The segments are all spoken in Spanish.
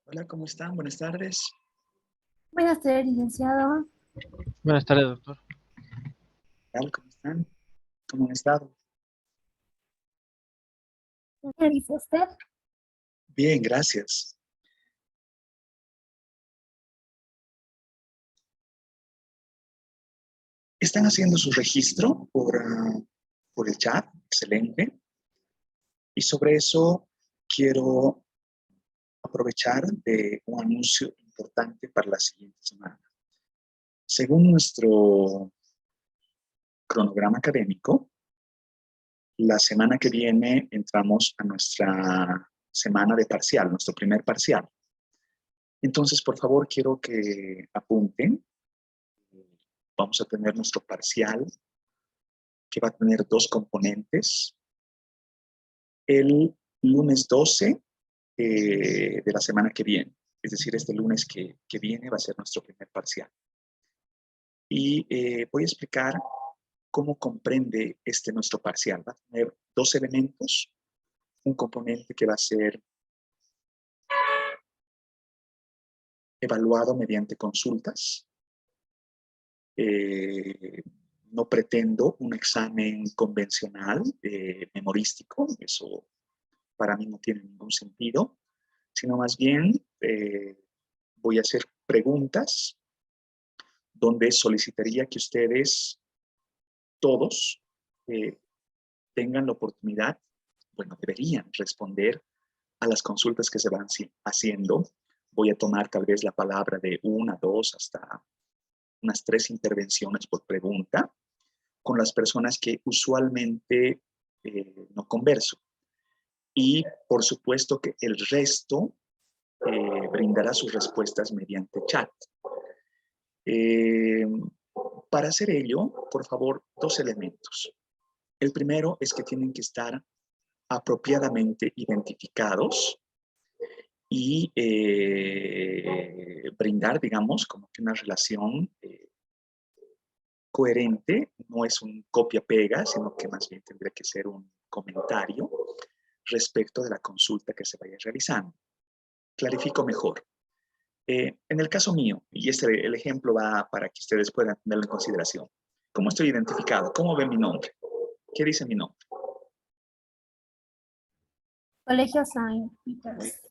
Hola, ¿cómo están? Buenas tardes. Buenas tardes, licenciado. Buenas tardes, doctor. ¿Qué tal? ¿Cómo están? ¿Cómo han estado? ¿Qué dice usted? Bien, gracias. ¿Están haciendo su registro por el chat? Excelente. Y sobre eso quiero aprovechar de un anuncio importante para la siguiente semana. Según nuestro cronograma académico, la semana que viene entramos a nuestra semana de parcial, nuestro primer parcial. Entonces, por favor, quiero que apunten. Vamos a tener nuestro parcial que va a tener dos componentes. El lunes 12 de la semana que viene, es decir, este lunes que viene va a ser nuestro primer parcial. Y voy a explicar cómo comprende nuestro parcial. Va a tener dos elementos, un componente que va a ser evaluado mediante consultas. No pretendo un examen convencional, memorístico, eso para mí no tiene ningún sentido, sino más bien voy a hacer preguntas donde solicitaría que ustedes todos eh, tengan la oportunidad, bueno, deberían responder a las consultas que se van haciendo. Voy a tomar tal vez la palabra de una, dos, hasta unas 3 intervenciones por pregunta con las personas que usualmente no converso. Y por supuesto que el resto brindará sus respuestas mediante chat. Eh, para hacer ello, por favor, dos elementos. El primero es que tienen que estar apropiadamente identificados y brindar, digamos, como que una relación coherente. No es un copia-pega, sino que más bien tendría que ser un comentario respecto de la consulta que se vaya realizando. Clarifico mejor. En el caso mío, y el ejemplo va para que ustedes puedan tenerlo en consideración. ¿Cómo estoy identificado? ¿Cómo ven mi nombre? ¿Qué dice mi nombre? Colegio Saint Peters.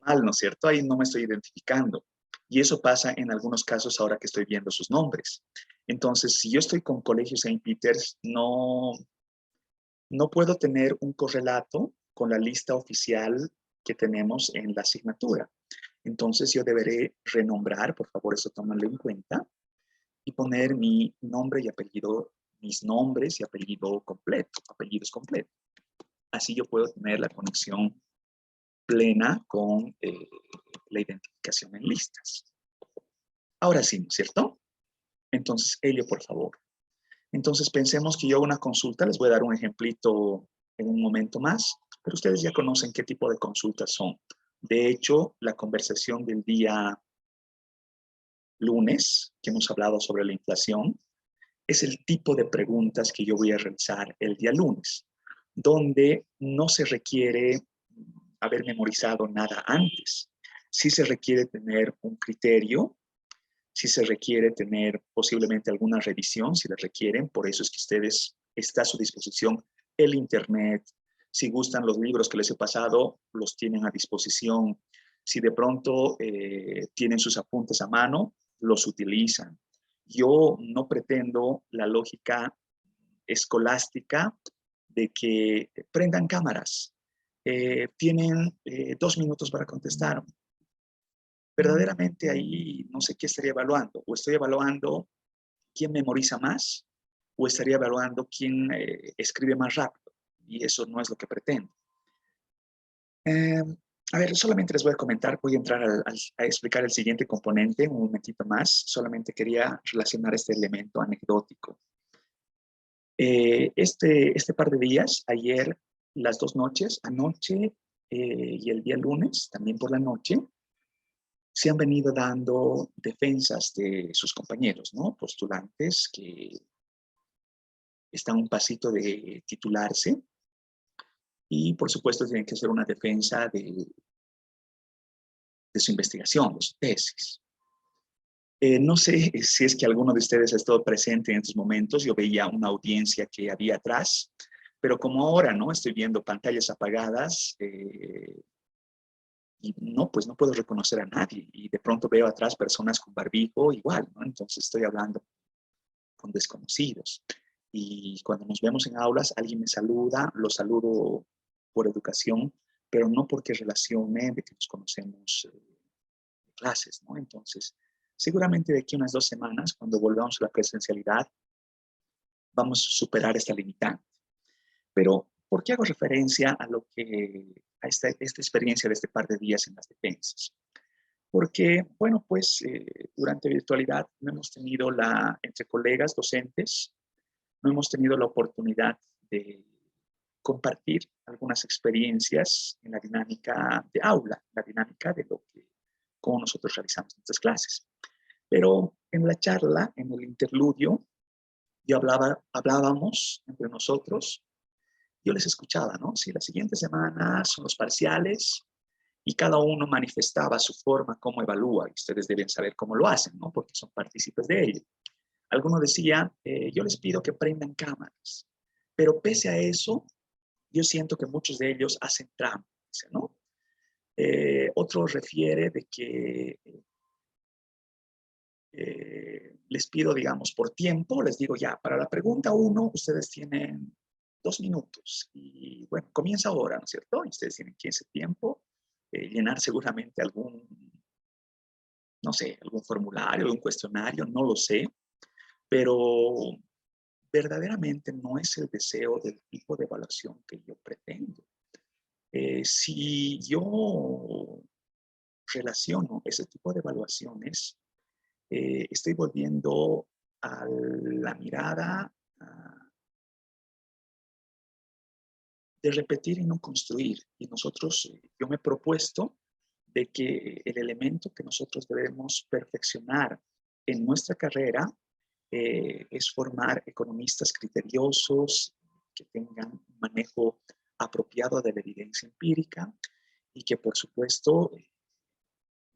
Mal, ¿no es cierto? Ahí no me estoy identificando. Y eso pasa en algunos casos ahora que estoy viendo sus nombres. Entonces, si yo estoy con Colegio Saint Peters, no puedo tener un correlato con la lista oficial que tenemos en la asignatura. Entonces, yo deberé renombrar, por favor, eso tómalo en cuenta, y poner mi nombre y apellido, mis nombres y apellido completo, apellidos completos. Así yo puedo tener la conexión plena con la identificación en listas. Ahora sí, ¿no es cierto? Entonces, Elio, por favor. Entonces, pensemos que yo hago una consulta, les voy a dar un ejemplito en un momento más, pero ustedes ya conocen qué tipo de consultas son. De hecho, la conversación del día lunes, que hemos hablado sobre la inflación, es el tipo de preguntas que yo voy a realizar el día lunes, donde no se requiere haber memorizado nada antes. Sí se requiere tener un criterio, sí se requiere tener posiblemente alguna revisión, si la requieren, por eso es que ustedes está a su disposición el Internet. Si gustan los libros que les he pasado, los tienen a disposición. Si de pronto tienen sus apuntes a mano, los utilizan. Yo no pretendo la lógica escolástica de que prendan cámaras. Tienen 2 minutos para contestar. Verdaderamente ahí no sé qué estaría evaluando. O estoy evaluando quién memoriza más o estaría evaluando quién escribe más rápido. Y eso no es lo que pretendo. Eh, a ver, solamente les voy a comentar, voy a entrar a explicar el siguiente componente un momentito más. Solamente quería relacionar este elemento anecdótico. Este par de días, ayer, las 2 noches, anoche y el día lunes, también por la noche, se han venido dando defensas de sus compañeros, ¿no? Postulantes que están a un pasito de titularse y, por supuesto, tienen que hacer una defensa de su investigación, de su tesis. No sé si es que alguno de ustedes ha estado presente en estos momentos. Yo veía una audiencia que había atrás, pero como ahora, ¿no? Estoy viendo pantallas apagadas y no, pues no puedo reconocer a nadie. Y de pronto veo atrás personas con barbijo igual, ¿no? Entonces estoy hablando con desconocidos. Y cuando nos vemos en aulas, alguien me saluda, lo saludo por educación, pero no porque relacione de que nos conocemos de clases, ¿no? Entonces, seguramente de aquí a unas 2 semanas, cuando volvamos a la presencialidad, vamos a superar esta limitante. Pero, ¿por qué hago referencia a lo que, a esta experiencia de este par de días en las defensas? Porque, bueno, pues durante virtualidad no hemos tenido entre colegas docentes, no hemos tenido la oportunidad de compartir algunas experiencias en la dinámica de aula, la dinámica de cómo nosotros realizamos nuestras clases. Pero en la charla, en el interludio, hablábamos entre nosotros, yo les escuchaba, ¿no? Si la siguiente semana son los parciales y cada uno manifestaba su forma, cómo evalúa, y ustedes deben saber cómo lo hacen, ¿no? Porque son partícipes de ello. Alguno decía, yo les pido que prendan cámaras, pero pese a eso, yo siento que muchos de ellos hacen trampa, ¿no? Otro refiere de que les pido, digamos, por tiempo, les digo ya, para la pregunta 1, ustedes tienen 2 minutos y bueno, comienza ahora, ¿no es cierto? Y ustedes tienen 15 tiempo, llenar seguramente no sé, algún formulario, algún cuestionario, no lo sé, pero verdaderamente no es el deseo del tipo de evaluación que yo pretendo. Si yo relaciono ese tipo de evaluaciones, estoy volviendo a la mirada de repetir y no construir. Y yo me he propuesto de que el elemento que nosotros debemos perfeccionar en nuestra carrera es formar economistas criteriosos, que tengan un manejo apropiado de la evidencia empírica y que, por supuesto,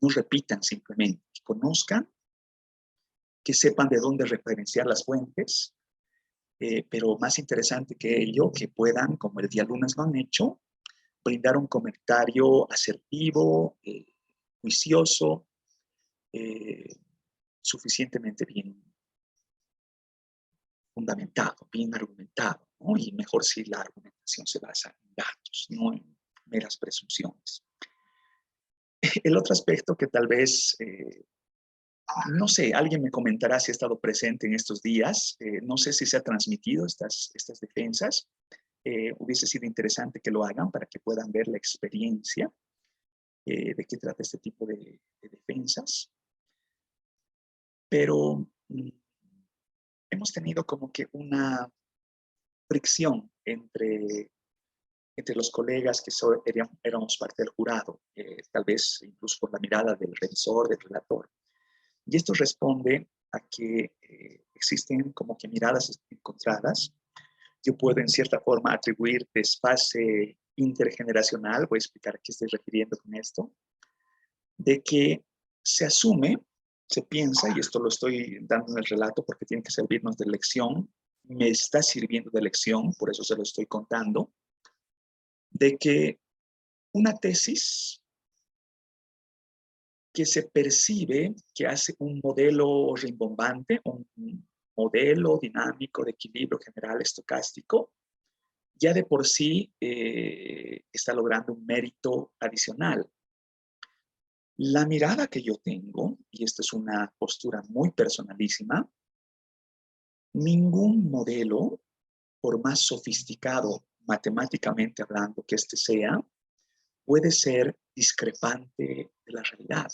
no repitan simplemente, que conozcan, que sepan de dónde referenciar las fuentes, pero más interesante que ello, que puedan, como el día lunes lo han hecho, brindar un comentario asertivo, juicioso, suficientemente bien fundamentado, bien argumentado, ¿no? Y mejor si la argumentación se basa en datos, no en meras presunciones. El otro aspecto que tal vez, no sé, alguien me comentará si ha estado presente en estos días, no sé si se ha transmitido estas defensas, hubiese sido interesante que lo hagan para que puedan ver la experiencia de qué trata este tipo de defensas. Pero hemos tenido como que una fricción entre los colegas que éramos parte del jurado, tal vez incluso por la mirada del revisor, del relator. Y esto responde a que existen como que miradas encontradas. Yo puedo en cierta forma atribuir desfase intergeneracional, voy a explicar a qué estoy refiriendo con esto, de que se asume, se piensa, y esto lo estoy dando en el relato porque tiene que servirnos de lección, me está sirviendo de lección, por eso se lo estoy contando, de que una tesis que se percibe que hace un modelo rimbombante, un modelo dinámico de equilibrio general estocástico, ya de por sí está logrando un mérito adicional. La mirada que yo tengo, y esta es una postura muy personalísima, ningún modelo, por más sofisticado matemáticamente hablando que este sea, puede ser discrepante de la realidad.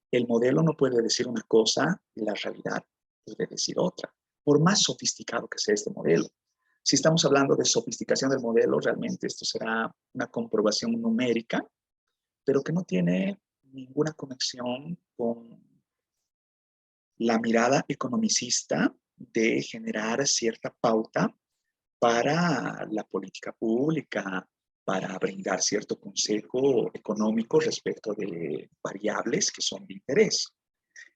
El modelo no puede decir una cosa y la realidad puede decir otra, por más sofisticado que sea este modelo. Si estamos hablando de sofisticación del modelo, realmente esto será una comprobación numérica, pero que no tiene ninguna conexión con la mirada economicista de generar cierta pauta para la política pública para brindar cierto consejo económico respecto de variables que son de interés.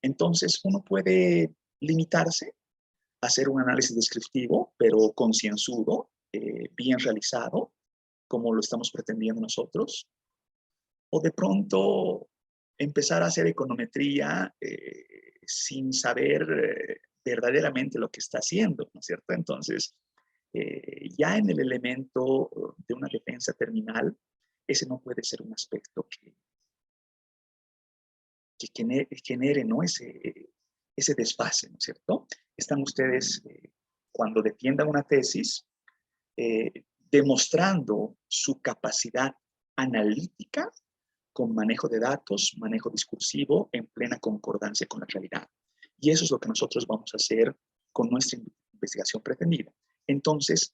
Entonces, uno puede limitarse a hacer un análisis descriptivo, pero concienzudo, bien realizado, como lo estamos pretendiendo nosotros, o de pronto empezar a hacer econometría sin saber verdaderamente lo que está haciendo, ¿no es cierto? Entonces, ya en el elemento de una defensa terminal, ese no puede ser un aspecto que genere, ¿no? ese desfase, ¿no es cierto? Están ustedes, cuando defiendan una tesis, demostrando su capacidad analítica con manejo de datos, manejo discursivo en plena concordancia con la realidad. Y eso es lo que nosotros vamos a hacer con nuestra investigación pretendida. Entonces,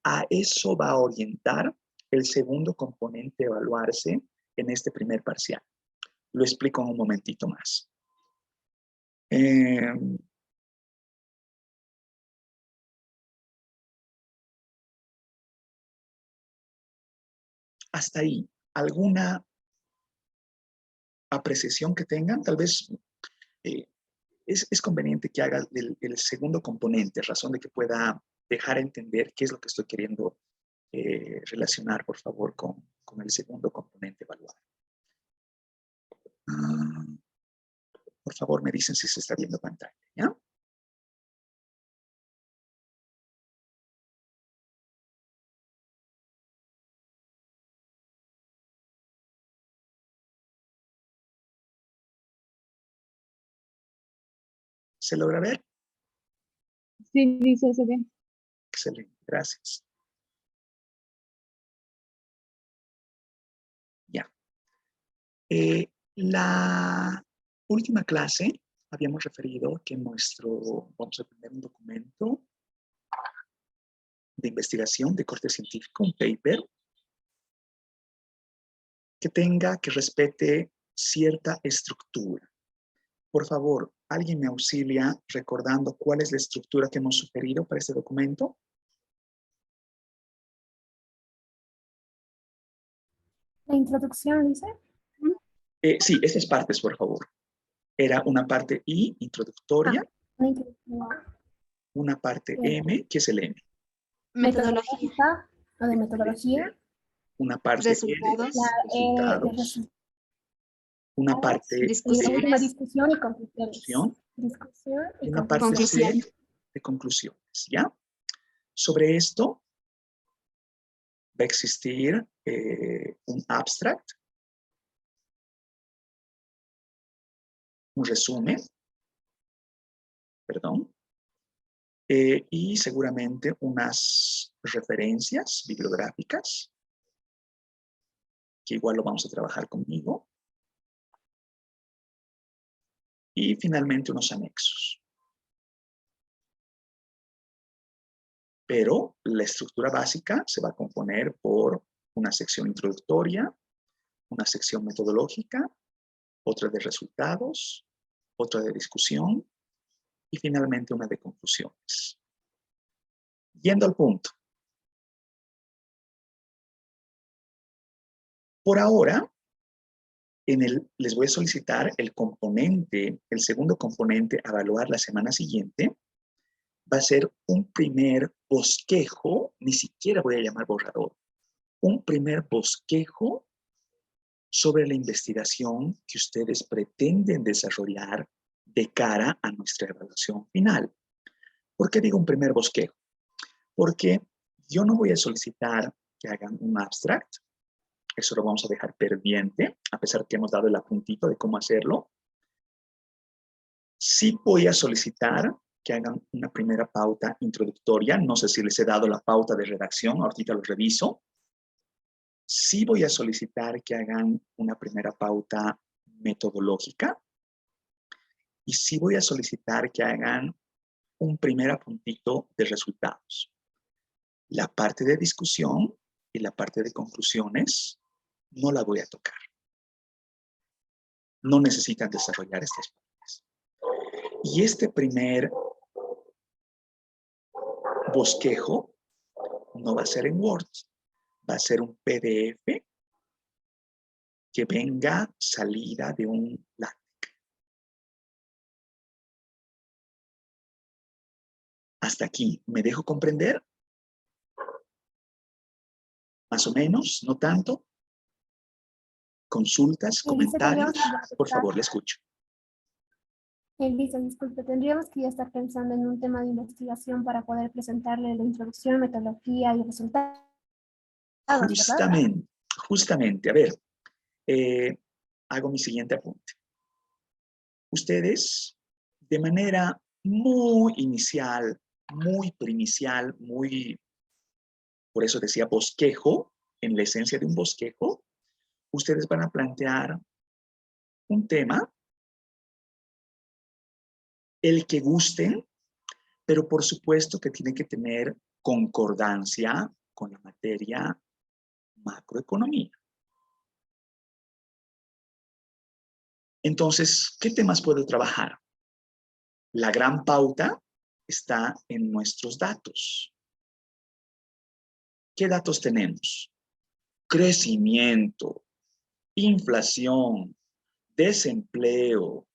a eso va a orientar el segundo componente a evaluarse en este primer parcial. Lo explico en un momentito más. Hasta ahí, ¿alguna apreciación que tengan? Tal vez es conveniente que haga el segundo componente, razón de que pueda dejar entender qué es lo que estoy queriendo relacionar, por favor, con el segundo componente evaluado. Por favor, me dicen si se está viendo pantalla, ¿ya? ¿Se logra ver? Sí, dice, se ve. Excelente, gracias. Ya. La última clase habíamos referido que vamos a tener un documento de investigación de corte científico, un paper, que respete cierta estructura. Por favor, ¿alguien me auxilia recordando cuál es la estructura que hemos sugerido para este documento? La introducción, dice. Sí, estas partes, por favor. Era una parte I, introductoria, La introducción. una parte M, ¿qué es el M? Metodología. Lo de metodología. Una parte Resultados. N, La resultados. Una parte y la Discusiones. última discusión y conclusiones. Discusión. Discusión y Una parte Conclusión. C de conclusiones, ¿ya? Sobre esto va a existir un abstract, un resumen, perdón, y seguramente unas referencias bibliográficas, que igual lo vamos a trabajar conmigo, y finalmente unos anexos. Pero la estructura básica se va a componer por una sección introductoria, una sección metodológica, otra de resultados, otra de discusión y finalmente una de conclusiones. Yendo al punto. Por ahora, les voy a solicitar el segundo componente a evaluar la semana siguiente. Va a ser un primer bosquejo, ni siquiera voy a llamar borrador, un primer bosquejo sobre la investigación que ustedes pretenden desarrollar de cara a nuestra evaluación final. ¿Por qué digo un primer bosquejo? Porque yo no voy a solicitar que hagan un abstract, eso lo vamos a dejar pendiente, a pesar que hemos dado el apuntito de cómo hacerlo. Sí voy a solicitar que hagan una primera pauta introductoria, no sé si les he dado la pauta de redacción, ahorita lo reviso. Sí voy a solicitar que hagan una primera pauta metodológica y sí voy a solicitar que hagan un primer apuntito de resultados. La parte de discusión y la parte de conclusiones no la voy a tocar. No necesitan desarrollar estas partes. Y este primer bosquejo no va a ser en Word, va a ser un PDF que venga salida de un LaTeX. Hasta aquí, ¿me dejo comprender? Más o menos, no tanto. Consultas, Dice, tendríamos comentarios, que ya por estar- favor, le escucho. Dice, disculpe, tendríamos que ya estar pensando en un tema de investigación para poder presentarle la introducción, metodología y resultados, ¿verdad? Justamente, a ver, hago mi siguiente apunte. Ustedes, de manera muy inicial, muy primicial, por eso decía bosquejo, en la esencia de un bosquejo, ustedes van a plantear un tema, el que gusten, pero por supuesto que tiene que tener concordancia con la materia macroeconomía. Entonces, ¿qué temas puedo trabajar? La gran pauta está en nuestros datos. ¿Qué datos tenemos? Crecimiento, inflación, desempleo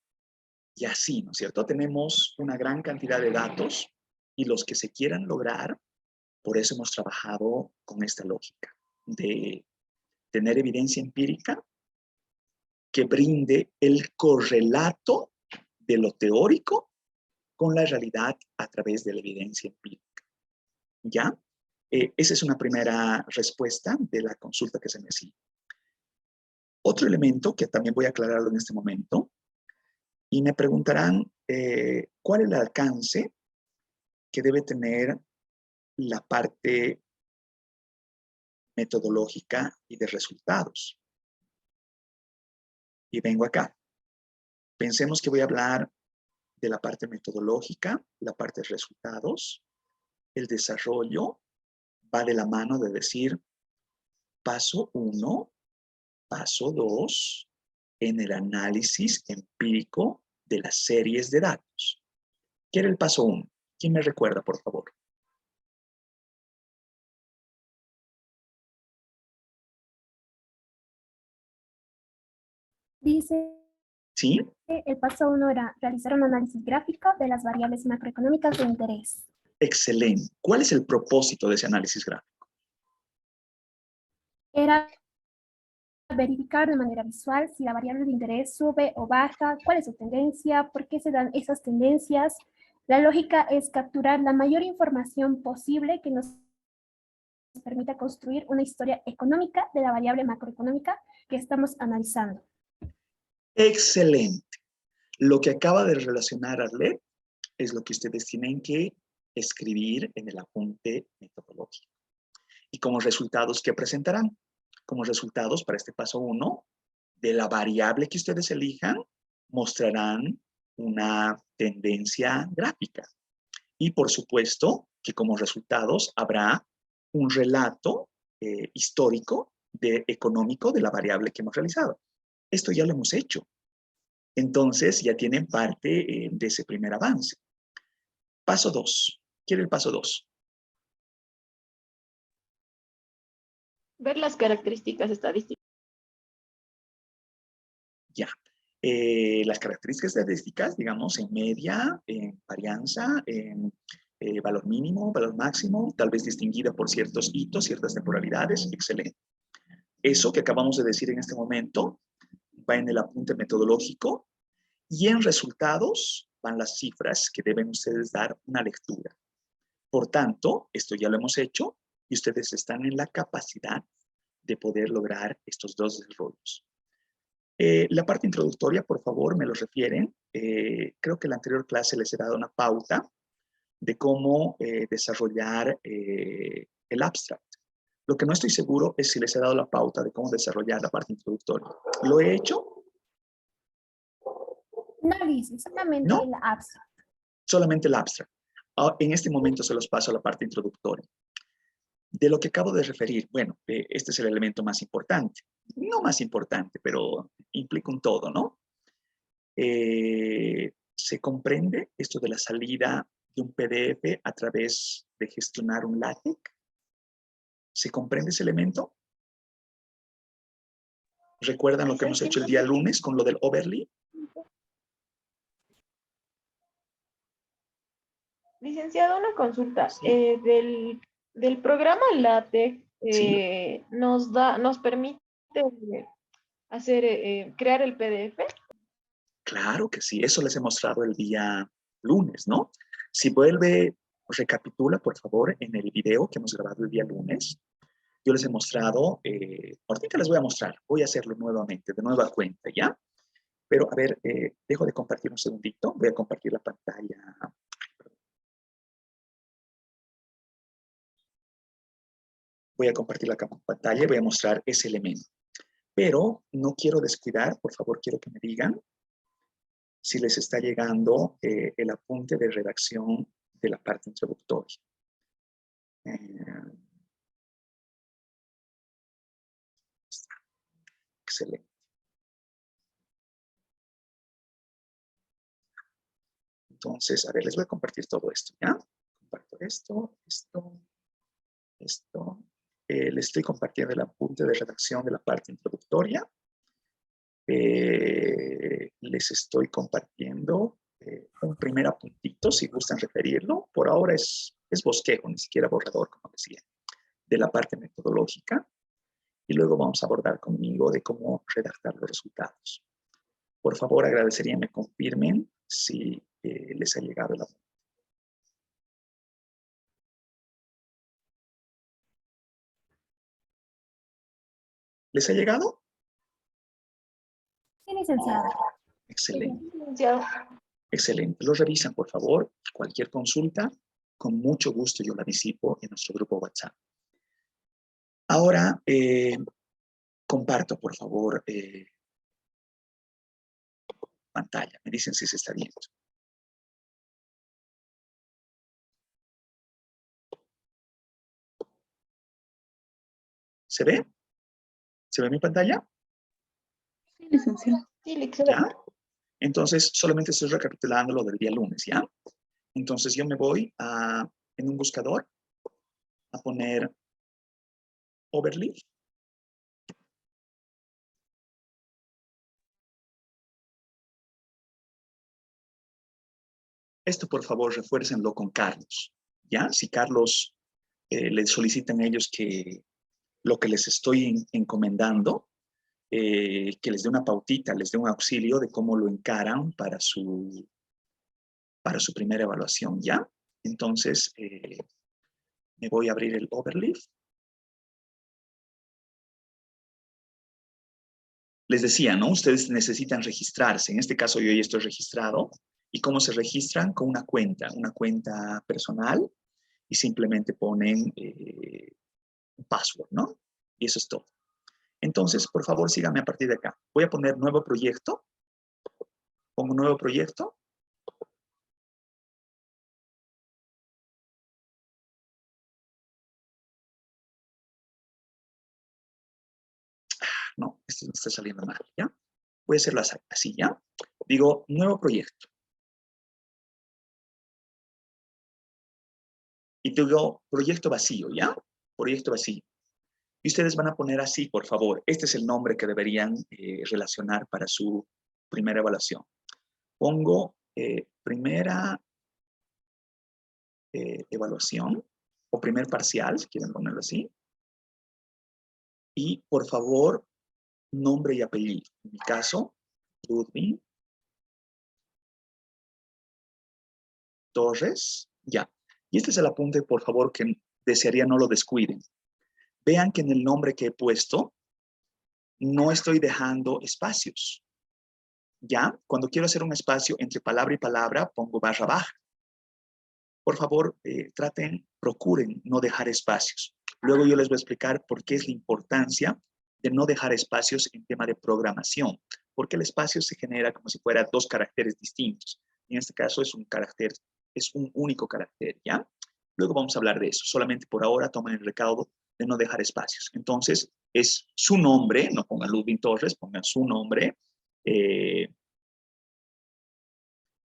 y así, ¿no es cierto? Tenemos una gran cantidad de datos y los que se quieran lograr, por eso hemos trabajado con esta lógica de tener evidencia empírica que brinde el correlato de lo teórico con la realidad a través de la evidencia empírica. ¿Ya? Esa es una primera respuesta de la consulta que se me hacía. Otro elemento que también voy a aclararlo en este momento, y me preguntarán cuál es el alcance que debe tener la parte metodológica y de resultados. Y vengo acá. Pensemos que voy a hablar de la parte metodológica, la parte de resultados. El desarrollo va de la mano de decir paso 1, paso 2, en el análisis empírico de las series de datos. ¿Qué era el paso 1? ¿Quién me recuerda, por favor? Dice, ¿Sí? el paso 1 era realizar un análisis gráfico de las variables macroeconómicas de interés. Excelente. ¿Cuál es el propósito de ese análisis gráfico? Era verificar de manera visual si la variable de interés sube o baja, cuál es su tendencia, por qué se dan esas tendencias. La lógica es capturar la mayor información posible que nos permita construir una historia económica de la variable macroeconómica que estamos analizando. Excelente. Lo que acaba de relacionar Arlet es lo que ustedes tienen que escribir en el apunte metodológico. Y como resultados, ¿qué presentarán? Como resultados para este paso 1, de la variable que ustedes elijan, mostrarán una tendencia gráfica. Y por supuesto que como resultados habrá un relato histórico económico de la variable que hemos realizado. Esto ya lo hemos hecho. Entonces ya tienen parte de ese primer avance. Paso 2. ¿Qué era el paso 2? Ver las características estadísticas. Ya. Las características estadísticas, digamos, en media, en varianza, en valor mínimo, valor máximo, tal vez distinguida por ciertos hitos, ciertas temporalidades. Excelente. Eso que acabamos de decir en este momento va en el apunte metodológico y en resultados van las cifras que deben ustedes dar una lectura. Por tanto, esto ya lo hemos hecho y ustedes están en la capacidad de poder lograr estos dos desarrollos. La parte introductoria, por favor, me lo refieren. Creo que en la anterior clase les he dado una pauta de cómo desarrollar el abstract. Lo que no estoy seguro es si les he dado la pauta de cómo desarrollar la parte introductoria. ¿Lo he hecho? No dice, solamente ¿No? el abstract. Solamente el abstract. En este momento se los paso a la parte introductoria. De lo que acabo de referir, bueno, este es el elemento más importante. No más importante, pero implica un todo, ¿no? ¿Se comprende esto de la salida de un PDF a través de gestionar un LaTeX? ¿Se comprende ese elemento? ¿Recuerdan lo que hemos hecho el día lunes con lo del overlay? Licenciado, una consulta. Sí. Del programa LaTeX Sí. nos permite crear el PDF. Claro que sí, eso les he mostrado el día lunes, ¿no? Si vuelve, recapitula, por favor, en el video que hemos grabado el día lunes. Yo les he mostrado, ahorita les voy a mostrar, voy a hacerlo nuevamente, de nueva cuenta, ¿ya? Pero, a ver, dejo de compartir un segundito, voy a compartir la pantalla. Voy a compartir la pantalla y voy a mostrar ese elemento. Pero no quiero descuidar, por favor, quiero que me digan si les está llegando el apunte de redacción de la parte introductoria. Excelente. Entonces, a ver, les voy a compartir todo esto, ¿ya? Comparto esto. Les estoy compartiendo el apunte de redacción de la parte introductoria. Les estoy compartiendo un primer apuntito, si gustan referirlo. Por ahora es bosquejo, ni siquiera borrador, como decía, de la parte metodológica. Y luego vamos a abordar conmigo de cómo redactar los resultados. Por favor, agradecería me confirmen si les ha llegado el apunte. ¿Les ha llegado? Sí, licenciado. Excelente. Licenciado. Excelente. Lo revisan, por favor. Cualquier consulta, con mucho gusto yo la disipo en nuestro grupo WhatsApp. Ahora, comparto, por favor, pantalla. Me dicen si se está viendo. ¿Se ve? ¿Se ve mi pantalla? Sí, licenciado. Sí, licenciado. ¿Ya? Entonces, solamente estoy recapitulando lo del día lunes, ¿ya? Entonces, yo me voy en un buscador a poner overlay. Esto, por favor, refuércenlo con Carlos, ¿ya? Si Carlos les solicitan ellos que lo que les estoy encomendando, que les dé una pautita, les dé un auxilio de cómo lo encaran para su primera evaluación, ¿ya? Entonces, me voy a abrir el overlay. Les decía, ¿no? Ustedes necesitan registrarse. En este caso, yo ya estoy registrado. ¿Y cómo se registran? Con una cuenta personal, y simplemente ponen un password, ¿no? Y eso es todo. Entonces, por favor, síganme a partir de acá. Voy a poner nuevo proyecto. Pongo nuevo proyecto. No, esto me está saliendo mal, ¿ya? Voy a hacerlo así, ¿ya? Digo, nuevo proyecto. Y digo, proyecto vacío, ¿ya? Proyecto vacío. Y ustedes van a poner así, por favor. Este es el nombre que deberían relacionar para su primera evaluación. Pongo primera evaluación o primer parcial, si quieren ponerlo así. Y, por favor, nombre y apellido. En mi caso, Ludwig Torres. Ya. Y este es el apunte, por favor, que desearía no lo descuiden. Vean que en el nombre que he puesto, no estoy dejando espacios. ¿Ya? Cuando quiero hacer un espacio entre palabra y palabra, pongo barra baja. Por favor, procuren no dejar espacios. Luego yo les voy a explicar por qué es la importancia de no dejar espacios en tema de programación, porque el espacio se genera como si fuera dos caracteres distintos. En este caso es un carácter, es un único carácter, ¿ya? Luego vamos a hablar de eso. Solamente por ahora tomen el recaudo de no dejar espacios. Entonces, es su nombre, no pongan Ludwig Torres, pongan su nombre, y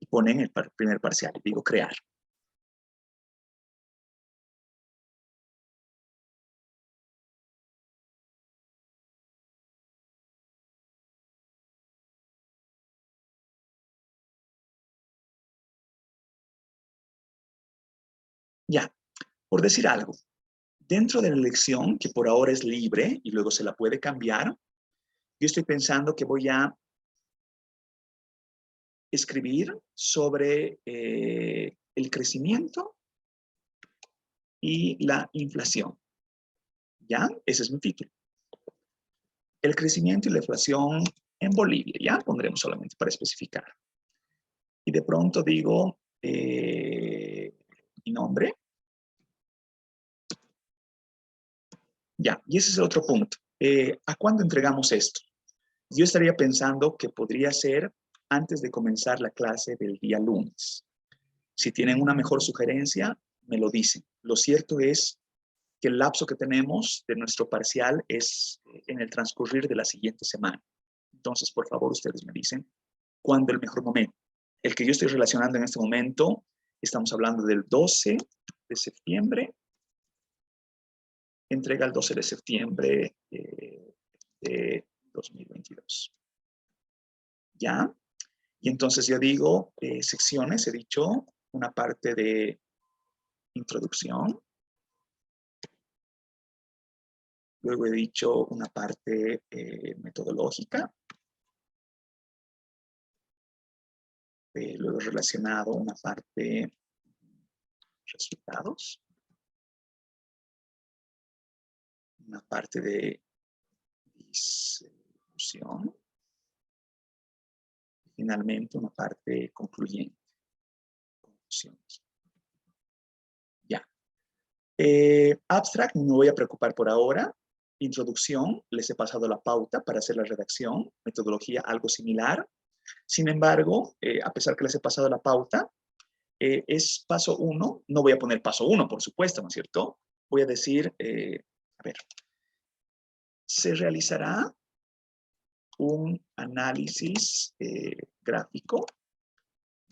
ponen el primer parcial, y digo crear. Ya, por decir algo, dentro de la lección, que por ahora es libre y luego se la puede cambiar, yo estoy pensando que voy a escribir sobre el crecimiento y la inflación. ¿Ya? Ese es mi título. El crecimiento y la inflación en Bolivia, ¿ya? Pondremos solamente para especificar. Y de pronto digo mi nombre. Ya, y ese es el otro punto. ¿A cuándo entregamos esto? Yo estaría pensando que podría ser antes de comenzar la clase del día lunes. Si tienen una mejor sugerencia, me lo dicen. Lo cierto es que el lapso que tenemos de nuestro parcial es en el transcurrir de la siguiente semana. Entonces, por favor, ustedes me dicen cuándo el mejor momento. El que yo estoy relacionando en este momento, estamos hablando del 12 de septiembre, entrega el 12 de septiembre de 2022. ¿Ya? Y entonces yo digo secciones, he dicho una parte de introducción, luego he dicho una parte metodológica, luego relacionado una parte resultados, una parte de distribución, y finalmente una parte concluyente, conclusiones. Ya. Abstract, no me voy a preocupar por ahora. Introducción, les he pasado la pauta para hacer la redacción. Metodología, algo similar. Sin embargo, a pesar que les he pasado la pauta, es paso 1. No voy a poner paso 1, por supuesto, ¿no es cierto? Voy a decir, a ver, se realizará un análisis gráfico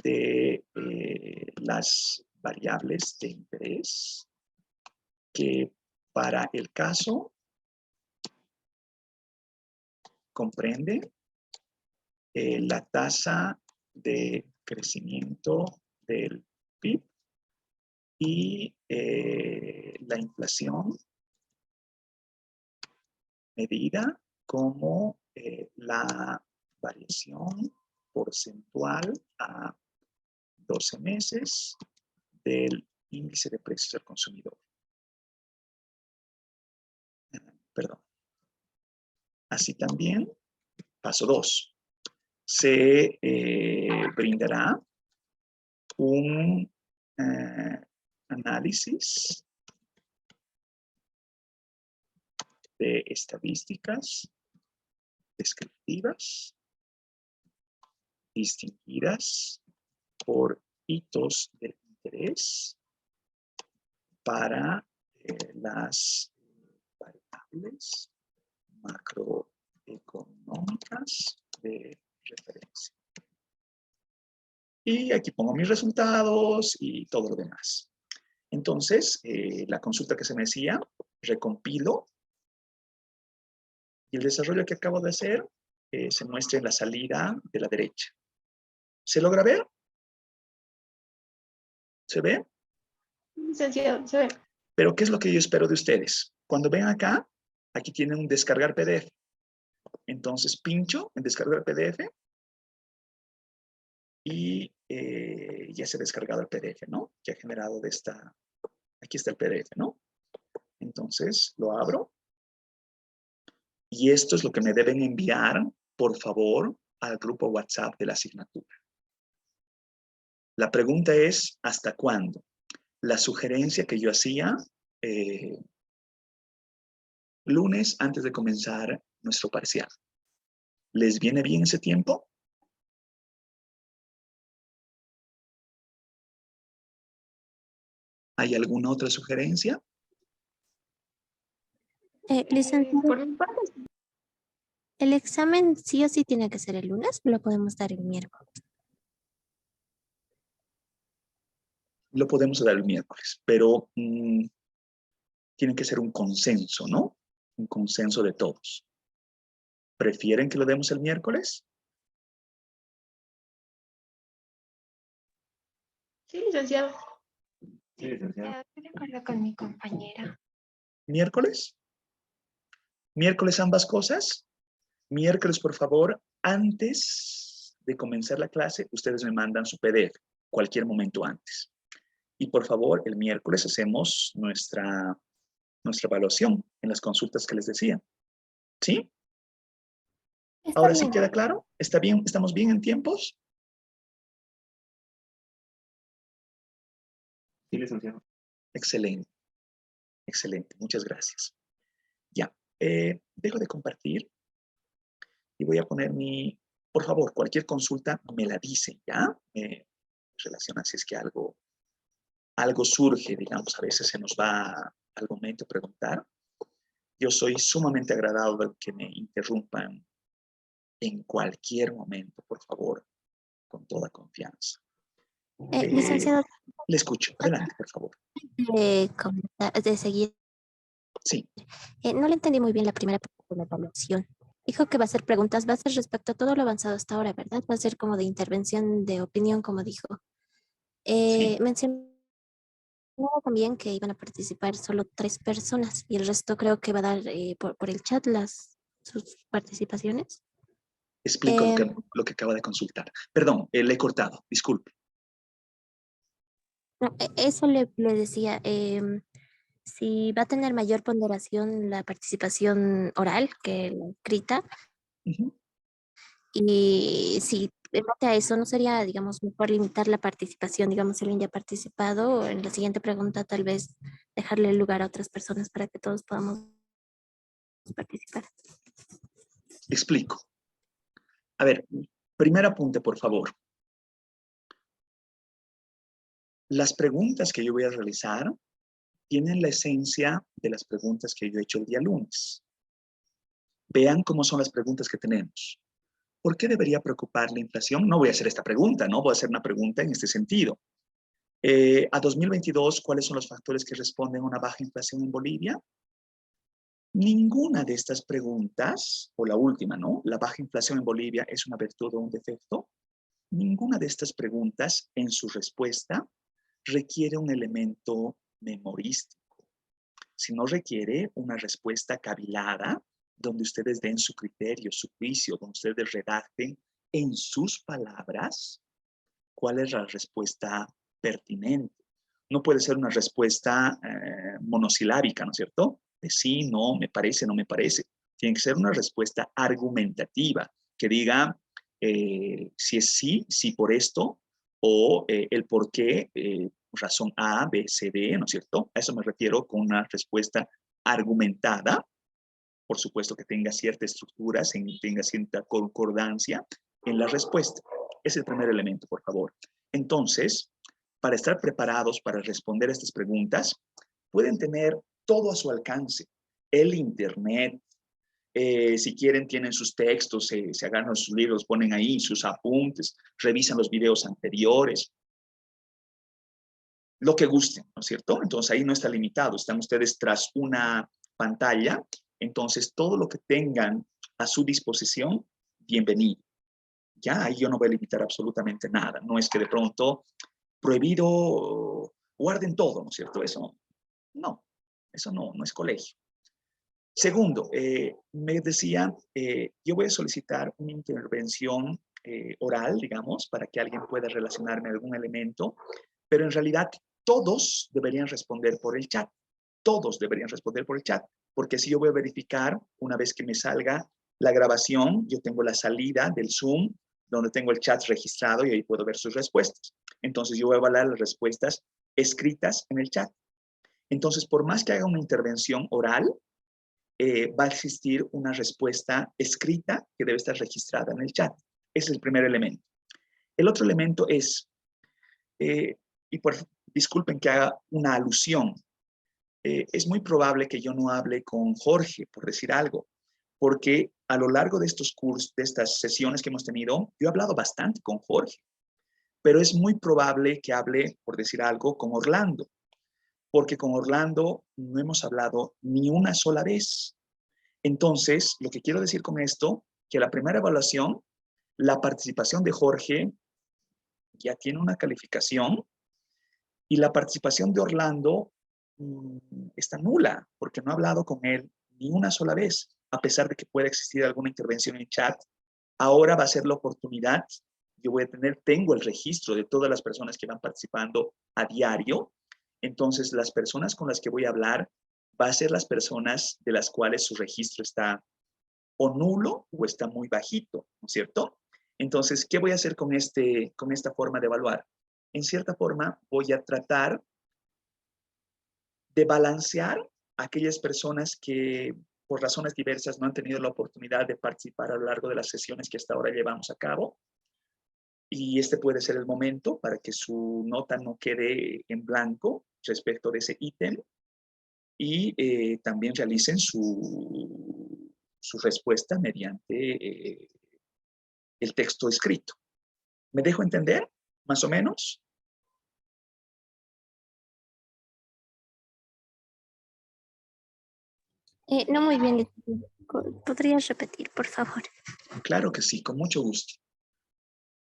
de las variables de interés que para el caso comprende la tasa de crecimiento del PIB y la inflación medida como la variación porcentual a 12 meses del índice de precios del consumidor. Perdón. Así también, paso 2, se brindará un análisis de estadísticas descriptivas distinguidas por hitos de interés para las variables macroeconómicas de referencia. Y aquí pongo mis resultados y todo lo demás. Entonces, la consulta que se me decía, recompilo y el desarrollo que acabo de hacer se muestra en la salida de la derecha. ¿Se logra ver? ¿Se ve? Licenciado, se ve. Pero ¿qué es lo que yo espero de ustedes? Cuando ven acá, aquí tienen un descargar PDF. Entonces pincho en descargar PDF y ya se ha descargado el PDF, ¿no? Que ha generado de esta, aquí está el PDF, ¿no? Entonces lo abro. Y esto es lo que me deben enviar, por favor, al grupo WhatsApp de la asignatura. La pregunta es, ¿hasta cuándo? La sugerencia que yo hacía, lunes antes de comenzar nuestro parcial. ¿Les viene bien ese tiempo? ¿Hay alguna otra sugerencia? Licenciado, Por mi parte, ¿el examen sí o sí tiene que ser el lunes o lo podemos dar el miércoles? Lo podemos dar el miércoles, pero tiene que ser un consenso, ¿no? Un consenso de todos. ¿Prefieren que lo demos el miércoles? sí, licenciado. Sí, licenciado. Estoy de acuerdo con mi compañera. ¿Miércoles? ¿Miércoles ambas cosas? Miércoles, por favor, antes de comenzar la clase, ustedes me mandan su PDF, cualquier momento antes. Y por favor, el miércoles hacemos nuestra evaluación en las consultas que les decía. ¿Sí? Está ¿Ahora sí bien. queda claro? ¿Está bien? ¿Estamos bien en tiempos? Sí, licenciado. Excelente, excelente. Muchas gracias. Ya, dejo de compartir y voy a poner por favor, cualquier consulta me la dicen, ¿ya? Relaciona si es que algo surge, digamos, a veces se nos va al momento de preguntar. Yo soy sumamente agradado de que me interrumpan en cualquier momento, por favor, con toda confianza. Licenciado, Le escucho. Adelante, por favor. de seguir, Sí. no le entendí muy bien la primera pregunta de la evaluación. Dijo que va a hacer preguntas, va a ser respecto a todo lo avanzado hasta ahora, ¿verdad? Va a ser como de intervención de opinión, como dijo. Sí. Mencionó también que iban a participar solo 3 personas y el resto creo que va a dar por el chat sus participaciones. Explico Eh, lo que acaba de consultar. Perdón, le he cortado. Disculpe. no, eso le decía. Si va a tener mayor ponderación la participación oral que la escrita, Uh-huh. y si en base a eso no sería, digamos, mejor limitar la participación, digamos, si alguien ya ha participado, en la siguiente pregunta tal vez dejarle lugar a otras personas para que todos podamos participar. Explico. A ver, primer apunte, por favor. Las preguntas que yo voy a realizar tienen la esencia de las preguntas que yo he hecho el día lunes. Vean cómo son las preguntas que tenemos. ¿Por qué debería preocupar la inflación? No voy a hacer esta pregunta, ¿no? Voy a hacer una pregunta en este sentido. A 2022, ¿cuáles son los factores que responden a una baja inflación en Bolivia? Ninguna de estas preguntas, o la última, ¿no? ¿La baja inflación en Bolivia es una virtud o un defecto? Ninguna de estas preguntas en su respuesta requiere un elemento memorístico, sino requiere una respuesta cavilada donde ustedes den su criterio, su juicio, donde ustedes redacten en sus palabras cuál es la respuesta pertinente. No puede ser una respuesta monosilábica, ¿no es cierto? De sí, no, me parece, no me parece. Tiene que ser una respuesta argumentativa que diga si es sí, sí por esto, o el por qué, razón A, B, C, D, ¿no es cierto? A eso me refiero con una respuesta argumentada, por supuesto que tenga cierta estructura, tenga cierta concordancia en la respuesta. Es el primer elemento, por favor. Entonces, para estar preparados para responder a estas preguntas, pueden tener todo a su alcance. El Internet, si quieren, tienen sus textos, se agarran sus libros, ponen ahí sus apuntes, revisan los videos anteriores, lo que gusten, ¿no es cierto? Entonces ahí no está limitado, están ustedes tras una pantalla, entonces todo lo que tengan a su disposición, bienvenido. Ya ahí yo no voy a limitar absolutamente nada, no es que de pronto prohibido, guarden todo, ¿no es cierto? Eso no es colegio. Segundo, me decía, yo voy a solicitar una intervención oral, digamos, para que alguien pueda relacionarme a algún elemento, pero en realidad todos deberían responder por el chat. Todos deberían responder por el chat, porque si yo voy a verificar, una vez que me salga la grabación, yo tengo la salida del Zoom, donde tengo el chat registrado y ahí puedo ver sus respuestas. Entonces yo voy a evaluar las respuestas escritas en el chat. Entonces, por más que haga una intervención oral, va a existir una respuesta escrita que debe estar registrada en el chat. Ese es el primer elemento. El otro elemento es, disculpen que haga una alusión, es muy probable que yo no hable con Jorge, por decir algo, porque a lo largo de estos cursos, de estas sesiones que hemos tenido, yo he hablado bastante con Jorge, pero es muy probable que hable, por decir algo, con Orlando, porque con Orlando no hemos hablado ni una sola vez. Entonces, lo que quiero decir con esto, que la primera evaluación, la participación de Jorge ya tiene una calificación Y la participación de Orlando está nula, porque no he hablado con él ni una sola vez, a pesar de que pueda existir alguna intervención en chat. Ahora va a ser la oportunidad. Yo tengo el registro de todas las personas que van participando a diario. Entonces, las personas con las que voy a hablar va a ser las personas de las cuales su registro está o nulo o está muy bajito, ¿no es cierto? Entonces, ¿qué voy a hacer con esta forma de evaluar? En cierta forma, voy a tratar de balancear a aquellas personas que por razones diversas no han tenido la oportunidad de participar a lo largo de las sesiones que hasta ahora llevamos a cabo. Y este puede ser el momento para que su nota no quede en blanco respecto de ese ítem y también realicen su respuesta mediante el texto escrito. ¿Me dejo entender? ¿Más o menos? No muy bien. ¿Podrías repetir, por favor? Claro que sí, con mucho gusto.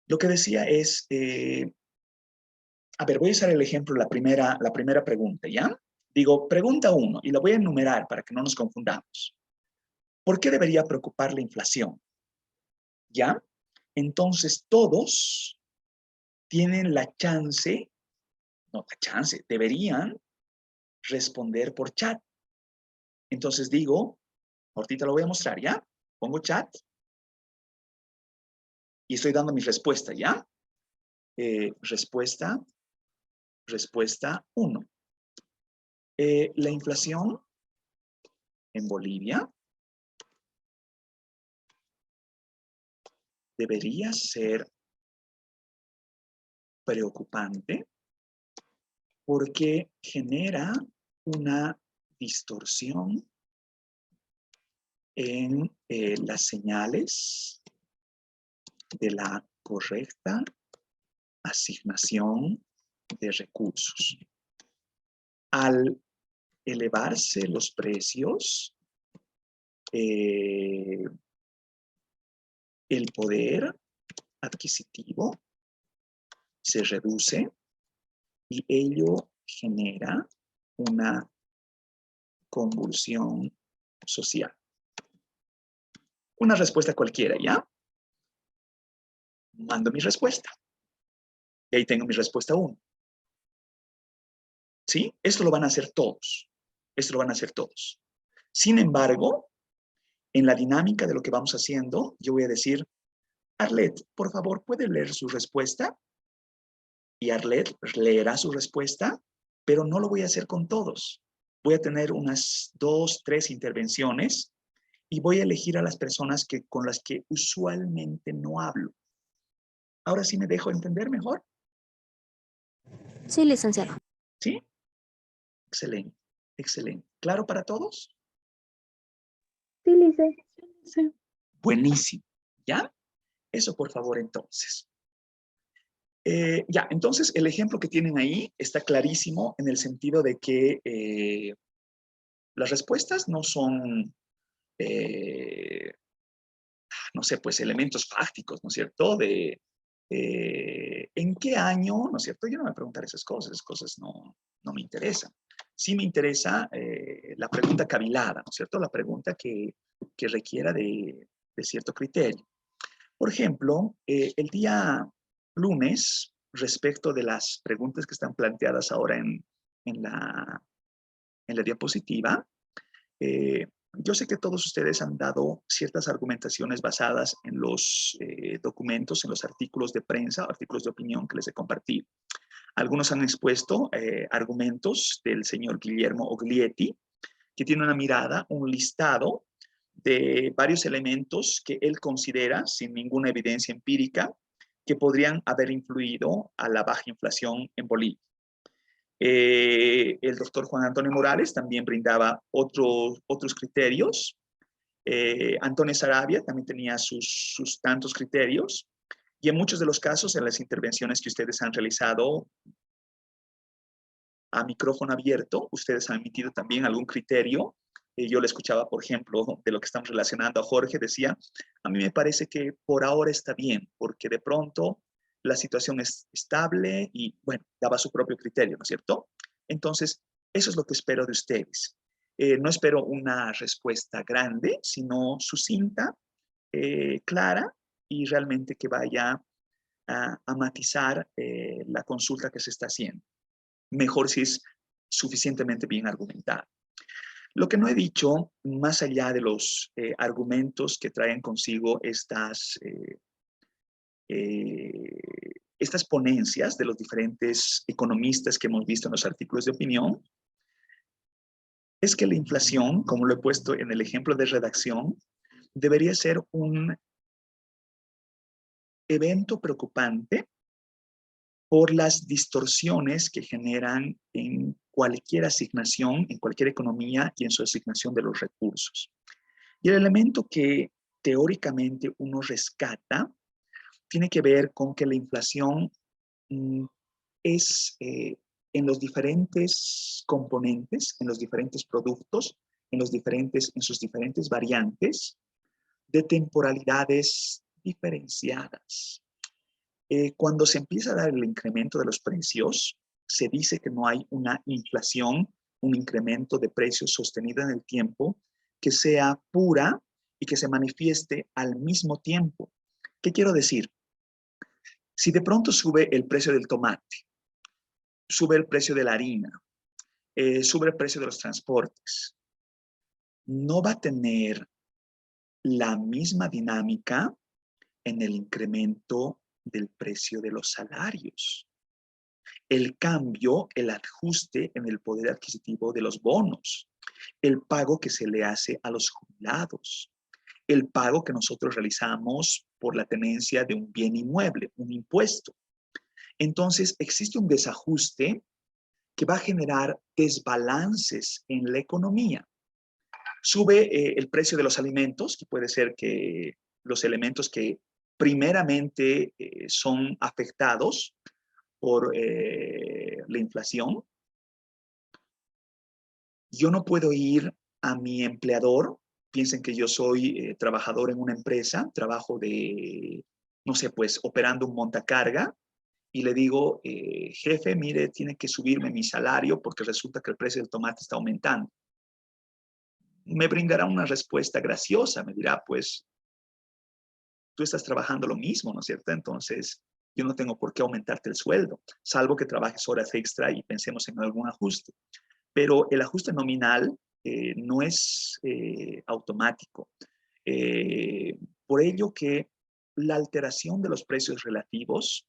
Lo que decía es, a ver, voy a usar el ejemplo, la primera pregunta, ¿ya? Digo, pregunta 1, y la voy a enumerar para que no nos confundamos. ¿Por qué debería preocupar la inflación? ¿Ya? Entonces, todos tienen deberían responder por chat. Entonces digo, ahorita lo voy a mostrar, ¿ya? Pongo chat y estoy dando mi respuesta, ¿ya? Respuesta 1. La inflación en Bolivia debería ser preocupante porque genera una distorsión en las señales de la correcta asignación de recursos. Al elevarse los precios, el poder adquisitivo se reduce y ello genera una convulsión social. Una respuesta cualquiera, ¿ya? Mando mi respuesta. Y ahí tengo mi respuesta 1. ¿Sí? Esto lo van a hacer todos. Esto lo van a hacer todos. Sin embargo, en la dinámica de lo que vamos haciendo, yo voy a decir, Arlet, por favor, ¿puede leer su respuesta? Y Arlet leerá su respuesta, pero no lo voy a hacer con todos. Voy a tener unas 2, 3 intervenciones y voy a elegir a las personas con las que usualmente no hablo. Ahora sí me dejo entender mejor. Sí, licenciado. ¿Sí? Excelente, excelente. ¿Claro para todos? Sí, Lice. Sí. Buenísimo. ¿Ya? Eso por favor entonces. Ya, entonces el ejemplo que tienen ahí está clarísimo en el sentido de que las respuestas no son, no sé, pues elementos fácticos, ¿no es cierto? ¿En qué año? ¿No es cierto? Yo no me voy a preguntar esas cosas no me interesan. Sí me interesa la pregunta cavilada, ¿no es cierto? La pregunta que requiera de cierto criterio. Por ejemplo, el día lunes, respecto de las preguntas que están planteadas ahora en la diapositiva, yo sé que todos ustedes han dado ciertas argumentaciones basadas en los documentos, en los artículos de prensa, artículos de opinión que les he compartido. Algunos han expuesto argumentos del señor Guillermo Oglietti, que tiene una mirada, un listado de varios elementos que él considera, sin ninguna evidencia empírica, que podrían haber influido a la baja inflación en Bolivia. El doctor Juan Antonio Morales también brindaba otros criterios. Antonio Sarabia también tenía sus tantos criterios. Y en muchos de los casos, en las intervenciones que ustedes han realizado a micrófono abierto, ustedes han emitido también algún criterio. Yo le escuchaba, por ejemplo, de lo que estamos relacionando a Jorge, decía, a mí me parece que por ahora está bien, porque de pronto la situación es estable y, bueno, daba su propio criterio, ¿no es cierto? Entonces, eso es lo que espero de ustedes. No espero una respuesta grande, sino sucinta, clara y realmente que vaya a matizar la consulta que se está haciendo. Mejor si es suficientemente bien argumentada. Lo que no he dicho, más allá de los argumentos que traen consigo estas ponencias de los diferentes economistas que hemos visto en los artículos de opinión, es que la inflación, como lo he puesto en el ejemplo de redacción, debería ser un evento preocupante por las distorsiones que generan en cualquier asignación, en cualquier economía y en su asignación de los recursos. Y el elemento que teóricamente uno rescata tiene que ver con que la inflación es en los diferentes componentes, en los diferentes productos, en sus diferentes variantes, de temporalidades diferenciadas. Cuando se empieza a dar el incremento de los precios, se dice que no hay una inflación, un incremento de precios sostenido en el tiempo, que sea pura y que se manifieste al mismo tiempo. ¿Qué quiero decir? Si de pronto sube el precio del tomate, sube el precio de la harina, sube el precio de los transportes, no va a tener la misma dinámica en el incremento del precio de los salarios. El cambio, el ajuste en el poder adquisitivo de los bonos, el pago que se le hace a los jubilados, el pago que nosotros realizamos por la tenencia de un bien inmueble, un impuesto. Entonces, existe un desajuste que va a generar desbalances en la economía. Sube el precio de los alimentos, que puede ser que los elementos que primeramente son afectados por la inflación. Yo no puedo ir a mi empleador, piensen que yo soy trabajador en una empresa, trabajo de, no sé, pues operando un montacarga, y le digo, jefe, mire, tiene que subirme mi salario porque resulta que el precio del tomate está aumentando. Me brindará una respuesta graciosa, me dirá, pues, tú estás trabajando lo mismo, ¿no es cierto? Entonces, yo no tengo por qué aumentarte el sueldo, salvo que trabajes horas extra y pensemos en algún ajuste. Pero el ajuste nominal no es automático. Por ello que la alteración de los precios relativos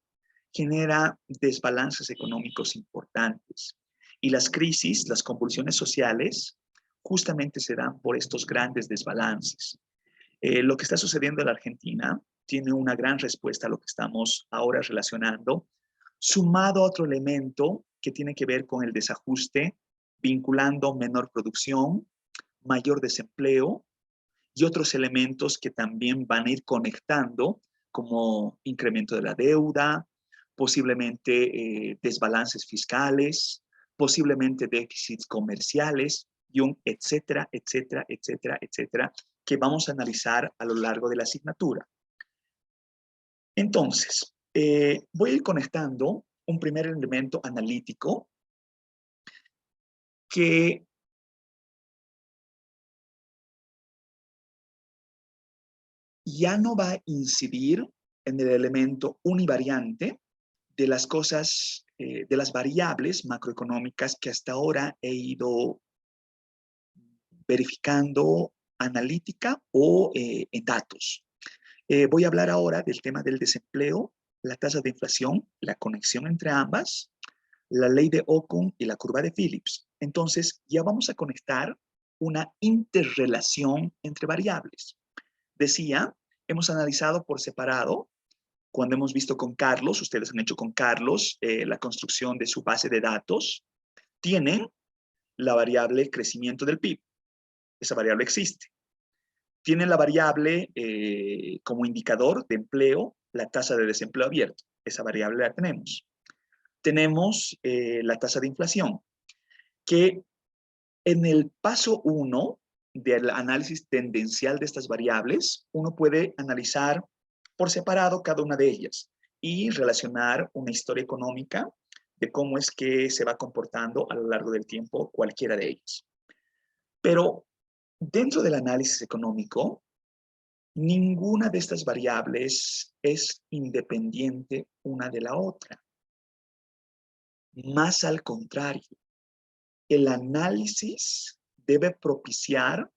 genera desbalances económicos importantes. Y las crisis, las convulsiones sociales, justamente se dan por estos grandes desbalances. Lo que está sucediendo en la Argentina tiene una gran respuesta a lo que estamos ahora relacionando, sumado a otro elemento que tiene que ver con el desajuste, vinculando menor producción, mayor desempleo y otros elementos que también van a ir conectando, como incremento de la deuda, posiblemente desbalances fiscales, posiblemente déficits comerciales y un etcétera, etcétera, etcétera, etcétera, que vamos a analizar a lo largo de la asignatura. Entonces, voy a ir conectando un primer elemento analítico que ya no va a incidir en el elemento univariante de las cosas, de las variables macroeconómicas que hasta ahora he ido verificando analítica o en datos. Voy a hablar ahora del tema del desempleo, la tasa de inflación, la conexión entre ambas, la ley de Ockham y la curva de Phillips. Entonces, ya vamos a conectar una interrelación entre variables. Decía, hemos analizado por separado, cuando hemos visto con Carlos, ustedes han hecho con Carlos la construcción de su base de datos, tienen la variable crecimiento del PIB. Esa variable existe. Tienen la variable como indicador de empleo, la tasa de desempleo abierto. Esa variable la tenemos. Tenemos la tasa de inflación, que en el paso 1 del análisis tendencial de estas variables, uno puede analizar por separado cada una de ellas. y relacionar una historia económica de cómo es que se va comportando a lo largo del tiempo cualquiera de ellos. Pero dentro del análisis económico, ninguna de estas variables es independiente una de la otra. Más al contrario, el análisis debe propiciar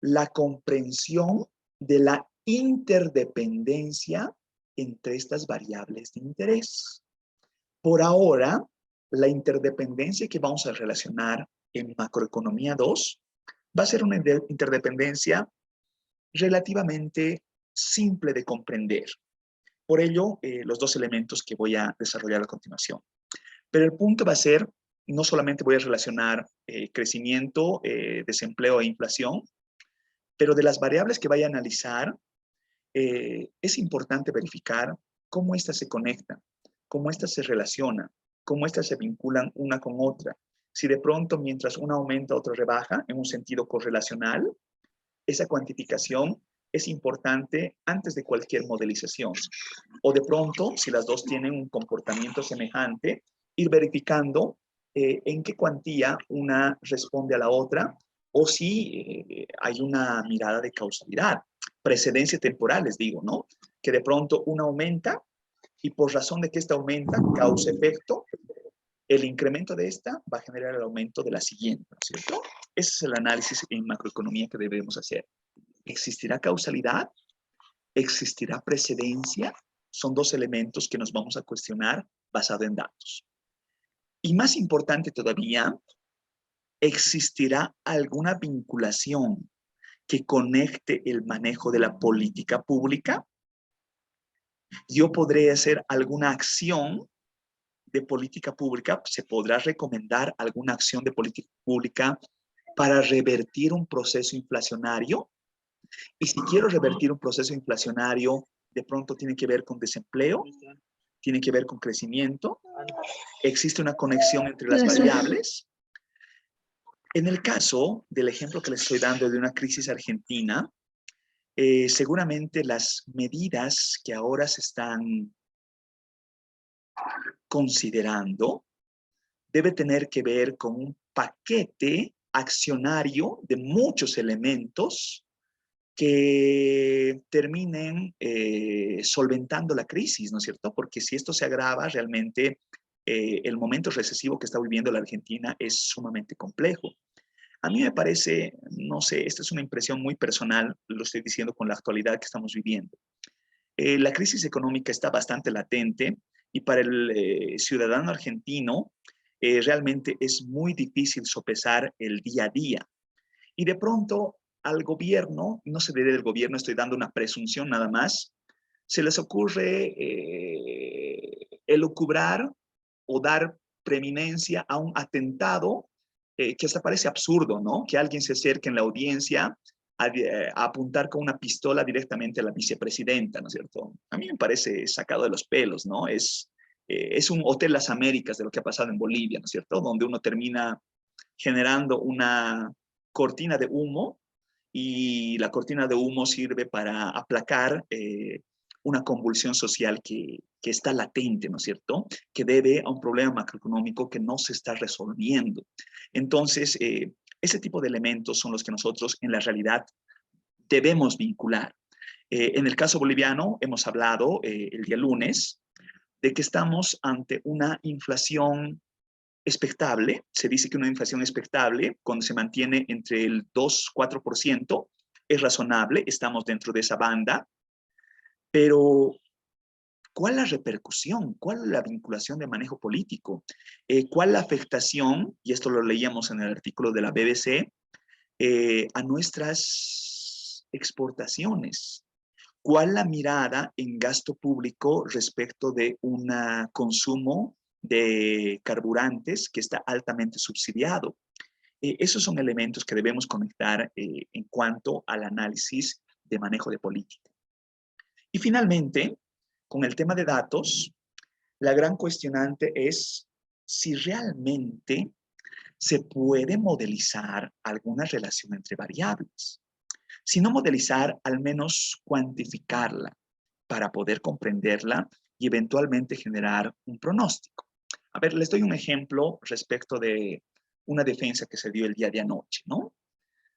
la comprensión de la interdependencia entre estas variables de interés. Por ahora, la interdependencia que vamos a relacionar en Macroeconomía 2 va a ser una interdependencia relativamente simple de comprender. Por ello, los dos elementos que voy a desarrollar a continuación. Pero el punto va a ser, no solamente voy a relacionar crecimiento, desempleo e inflación, pero de las variables que vaya a analizar, es importante verificar cómo éstas se conectan, cómo éstas se relacionan, cómo éstas se vinculan una con otra. Si de pronto, mientras una aumenta, otra rebaja, en un sentido correlacional, esa cuantificación es importante antes de cualquier modelización. O de pronto, si las dos tienen un comportamiento semejante, ir verificando en qué cuantía una responde a la otra, o si hay una mirada de causalidad, precedencia temporal, les digo, ¿no? Que de pronto una aumenta y por razón de que esta aumenta, causa efecto, el incremento de esta va a generar el aumento de la siguiente, ¿no es cierto? Ese es el análisis en macroeconomía que debemos hacer. ¿Existirá causalidad? ¿Existirá precedencia? Son dos elementos que nos vamos a cuestionar basado en datos. Y más importante todavía, ¿existirá alguna vinculación que conecte el manejo de la política pública? Yo podré hacer alguna acción de política pública, se podrá recomendar alguna acción de política pública para revertir un proceso inflacionario. Y si quiero revertir un proceso inflacionario, de pronto tiene que ver con desempleo, tiene que ver con crecimiento, existe una conexión entre las variables. En el caso del ejemplo que les estoy dando de una crisis argentina, seguramente las medidas que ahora se están considerando debe tener que ver con un paquete accionario de muchos elementos que terminen solventando la crisis, ¿no es cierto? Porque si esto se agrava, realmente el momento recesivo que está viviendo la Argentina es sumamente complejo. A mí me parece, no sé, esta es una impresión muy personal, lo estoy diciendo con la actualidad que estamos viviendo. La crisis económica está bastante latente y para el ciudadano argentino realmente es muy difícil sopesar el día a día. Y de pronto al gobierno, no se debe del gobierno, estoy dando una presunción nada más, se les ocurre elucubrar o dar preeminencia a un atentado que hasta parece absurdo, ¿no? Que alguien se acerque en la audiencia a apuntar con una pistola directamente a la vicepresidenta, ¿no es cierto? A mí me parece sacado de los pelos, ¿no? Es un Hotel Las Américas de lo que ha pasado en Bolivia, ¿no es cierto? Donde uno termina generando una cortina de humo y la cortina de humo sirve para aplacar una convulsión social que está latente, ¿no es cierto? Que debe a un problema macroeconómico que no se está resolviendo. Entonces, ese tipo de elementos son los que nosotros en la realidad debemos vincular. En el caso boliviano hemos hablado el día lunes de que estamos ante una inflación expectable. Se dice que una inflación expectable, cuando se mantiene entre el 2-4%, es razonable, estamos dentro de esa banda, pero ¿cuál la repercusión? ¿Cuál la vinculación de manejo político? ¿Cuál la afectación, y esto lo leíamos en el artículo de la BBC, a nuestras exportaciones? ¿Cuál la mirada en gasto público respecto de un consumo de carburantes que está altamente subsidiado? Esos son elementos que debemos conectar en cuanto al análisis de manejo de política. Y finalmente, con el tema de datos, la gran cuestionante es si realmente se puede modelizar alguna relación entre variables. Si no modelizar, al menos cuantificarla para poder comprenderla y eventualmente generar un pronóstico. A ver, les doy un ejemplo respecto de una defensa que se dio el día de anoche, ¿no?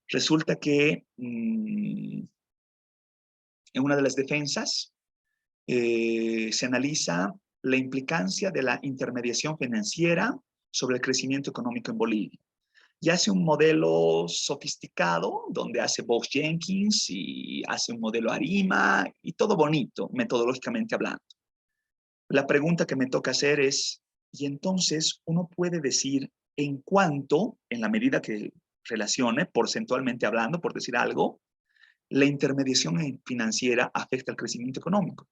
Resulta que en una de las defensas se analiza la implicancia de la intermediación financiera sobre el crecimiento económico en Bolivia. Y hace un modelo sofisticado donde hace Box Jenkins y hace un modelo ARIMA y todo bonito, metodológicamente hablando. La pregunta que me toca hacer es, y entonces uno puede decir en cuánto, en la medida que relacione, porcentualmente hablando, por decir algo, la intermediación financiera afecta al crecimiento económico.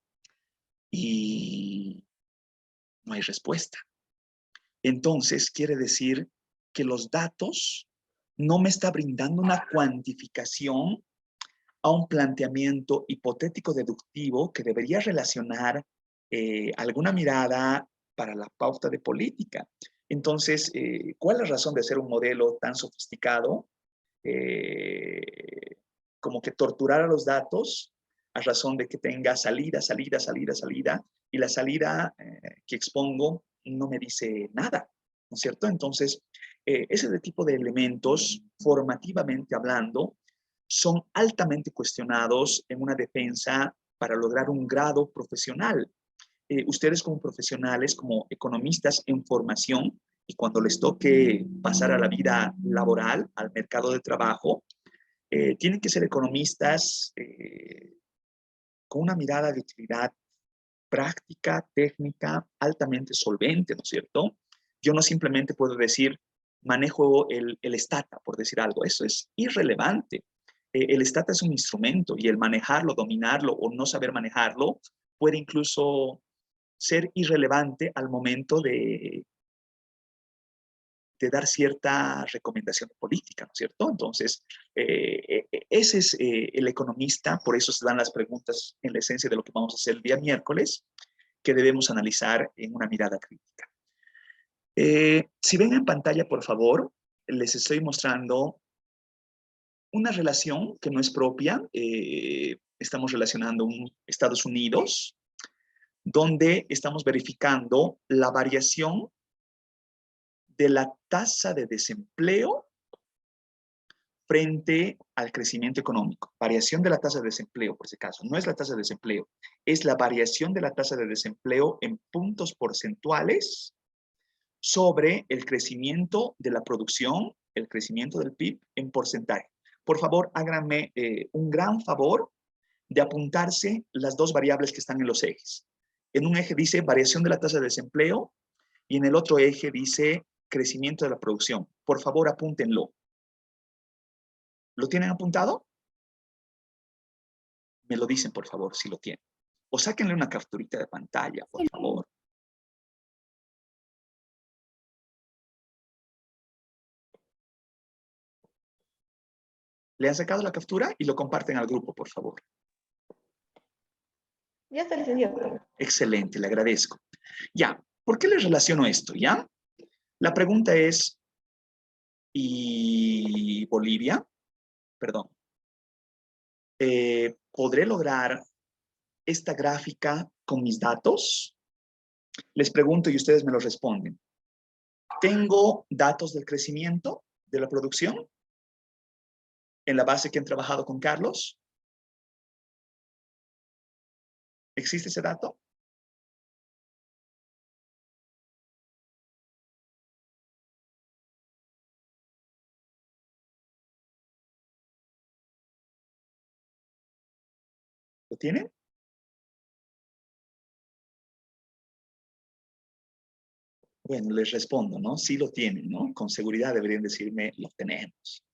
Y no hay respuesta. Entonces, quiere decir que los datos no me está brindando una cuantificación a un planteamiento hipotético deductivo que debería relacionar alguna mirada para la pauta de política. Entonces, ¿cuál es la razón de ser un modelo tan sofisticado? Como que torturar a los datos a razón de que tenga salida, salida, salida, salida, y la salida que expongo no me dice nada, ¿no es cierto? Entonces, ese tipo de elementos, formativamente hablando, son altamente cuestionados en una defensa para lograr un grado profesional. Ustedes como profesionales, como economistas en formación, y cuando les toque pasar a la vida laboral, al mercado de trabajo, tienen que ser economistas con una mirada de utilidad práctica, técnica, altamente solvente, ¿no es cierto? Yo no simplemente puedo decir, manejo el Stata, por decir algo. Eso es irrelevante. El Stata es un instrumento y el manejarlo, dominarlo o no saber manejarlo puede incluso ser irrelevante al momento de dar cierta recomendación política, ¿no es cierto? Entonces, ese es el economista, por eso se dan las preguntas en la esencia de lo que vamos a hacer el día miércoles, que debemos analizar en una mirada crítica. Si ven en pantalla, por favor, les estoy mostrando una relación que no es propia. Estamos relacionando Estados Unidos, donde estamos verificando la variación de la tasa de desempleo frente al crecimiento económico. Variación de la tasa de desempleo, por ese caso. No es la tasa de desempleo, es la variación de la tasa de desempleo en puntos porcentuales sobre el crecimiento de la producción, el crecimiento del PIB en porcentaje. Por favor, háganme un gran favor de apuntarse las dos variables que están en los ejes. En un eje dice variación de la tasa de desempleo y en el otro eje dice crecimiento de la producción. Por favor, apúntenlo. ¿Lo tienen apuntado? Me lo dicen, por favor, si lo tienen. O sáquenle una capturita de pantalla, por favor. Le han sacado la captura y lo comparten al grupo, por favor. Ya está licenciado. Excelente, le agradezco. Ya, ¿por qué les relaciono esto? ¿Ya? La pregunta es, ¿y Bolivia? Perdón. ¿Podré lograr esta gráfica con mis datos? Les pregunto y ustedes me lo responden. ¿Tengo datos del crecimiento de la producción en la base que han trabajado con Carlos? ¿Existe ese dato? ¿Lo tienen? Bueno, les respondo, ¿no? Sí lo tienen, ¿no? Con seguridad deberían decirme, lo tenemos.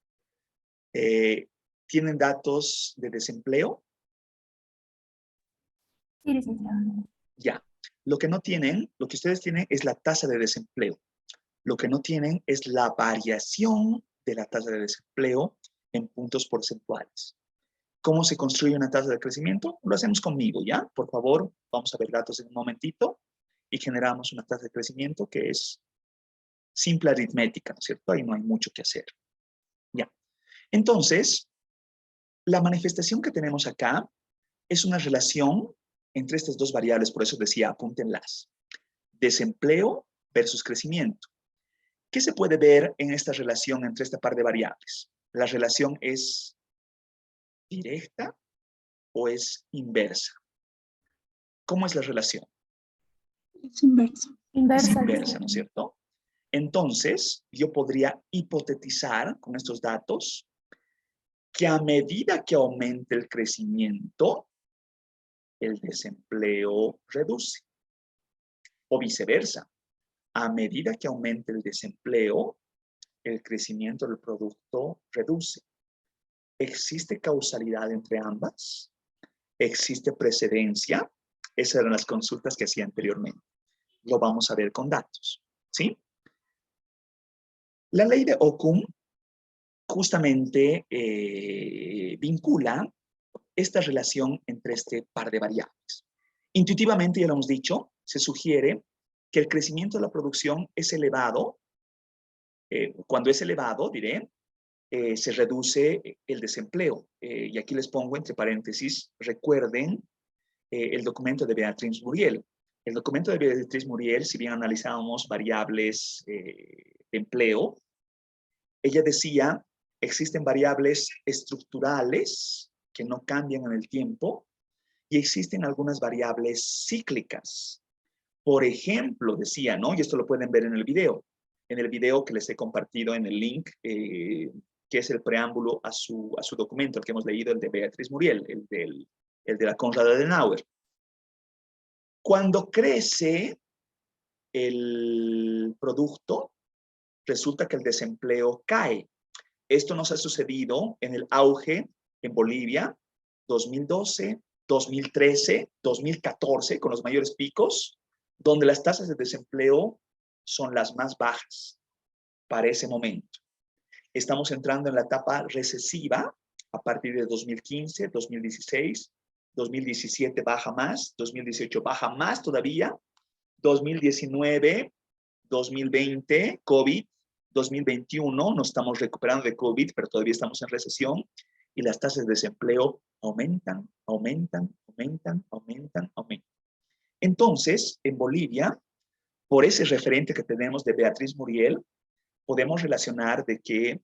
¿Tienen datos de desempleo? Sí, licenciado. Ya. Lo que no tienen, lo que ustedes tienen es la tasa de desempleo. Lo que no tienen es la variación de la tasa de desempleo en puntos porcentuales. ¿Cómo se construye una tasa de crecimiento? Lo hacemos conmigo, ¿ya? Por favor, vamos a ver datos en un momentito y generamos una tasa de crecimiento que es simple aritmética, ¿no es cierto? Ahí no hay mucho que hacer. Ya. Entonces, la manifestación que tenemos acá es una relación entre estas dos variables, por eso decía, apúntenlas. Desempleo versus crecimiento. ¿Qué se puede ver en esta relación entre esta par de variables? ¿La relación es directa o es inversa? ¿Cómo es la relación? Es inverso. Es Inversa. inversa, ¿no es cierto? Entonces, yo podría hipotetizar con estos datos que a medida que aumente el crecimiento, el desempleo reduce. O viceversa, a medida que aumente el desempleo, el crecimiento del producto reduce. ¿Existe causalidad entre ambas? ¿Existe precedencia? Esas eran las consultas que hacía anteriormente. Lo vamos a ver con datos, ¿sí? La ley de Occam justamente vincula esta relación entre este par de variables. Intuitivamente, ya lo hemos dicho, se sugiere que el crecimiento de la producción es elevado. Cuando es elevado, diré, se reduce el desempleo. Y aquí les pongo entre paréntesis, recuerden el documento de Beatriz Muriel. El documento de Beatriz Muriel, si bien analizábamos variables de empleo, ella decía, existen variables estructurales que no cambian en el tiempo y existen algunas variables cíclicas. Por ejemplo, decía, ¿no? Y esto lo pueden ver en el video que les he compartido en el link, que es el preámbulo a su documento, el que hemos leído, el de Beatriz Muriel, el de la Konrad Adenauer. Cuando crece el producto, resulta que el desempleo cae. Esto nos ha sucedido en el auge en Bolivia, 2012, 2013, 2014, con los mayores picos, donde las tasas de desempleo son las más bajas para ese momento. Estamos entrando en la etapa recesiva a partir de 2015, 2016, 2017 baja más, 2018 baja más todavía, 2019, 2020, COVID, 2021, nos estamos recuperando de COVID, pero todavía estamos en recesión y las tasas de desempleo aumentan, aumentan, aumentan, aumentan, aumentan. Entonces, en Bolivia, por ese referente que tenemos de Beatriz Muriel, podemos relacionar de que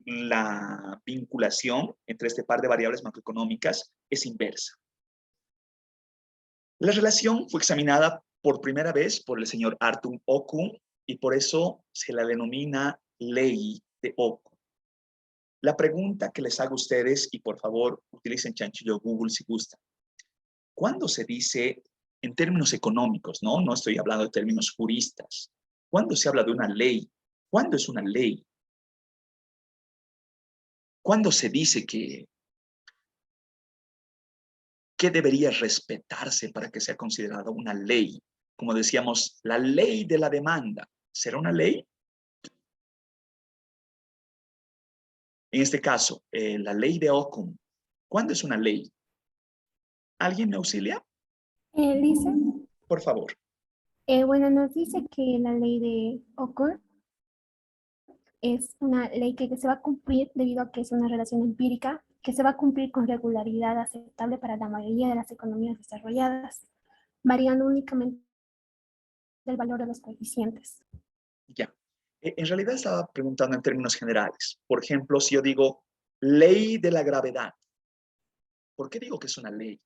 la vinculación entre este par de variables macroeconómicas es inversa. La relación fue examinada por primera vez por el señor Arthur Occam y por eso se la denomina ley de Occam. La pregunta que les hago a ustedes, y por favor utilicen chanchullo Google si gustan, ¿cuándo se dice en términos económicos, no estoy hablando de términos juristas, cuándo se habla de una ley? ¿Cuándo es una ley? ¿Cuándo se dice que debería respetarse para que sea considerada una ley? Como decíamos, la ley de la demanda, ¿será una ley? En este caso, la ley de Occam, ¿cuándo es una ley? ¿Alguien me auxilia? Dice, Por favor. bueno, nos dice que la ley de Occam es una ley que se va a cumplir debido a que es una relación empírica, que se va a cumplir con regularidad aceptable para la mayoría de las economías desarrolladas, variando únicamente el valor de los coeficientes. Ya. En realidad estaba preguntando en términos generales. Por ejemplo, si yo digo ley de la gravedad, ¿por qué digo que es una ley?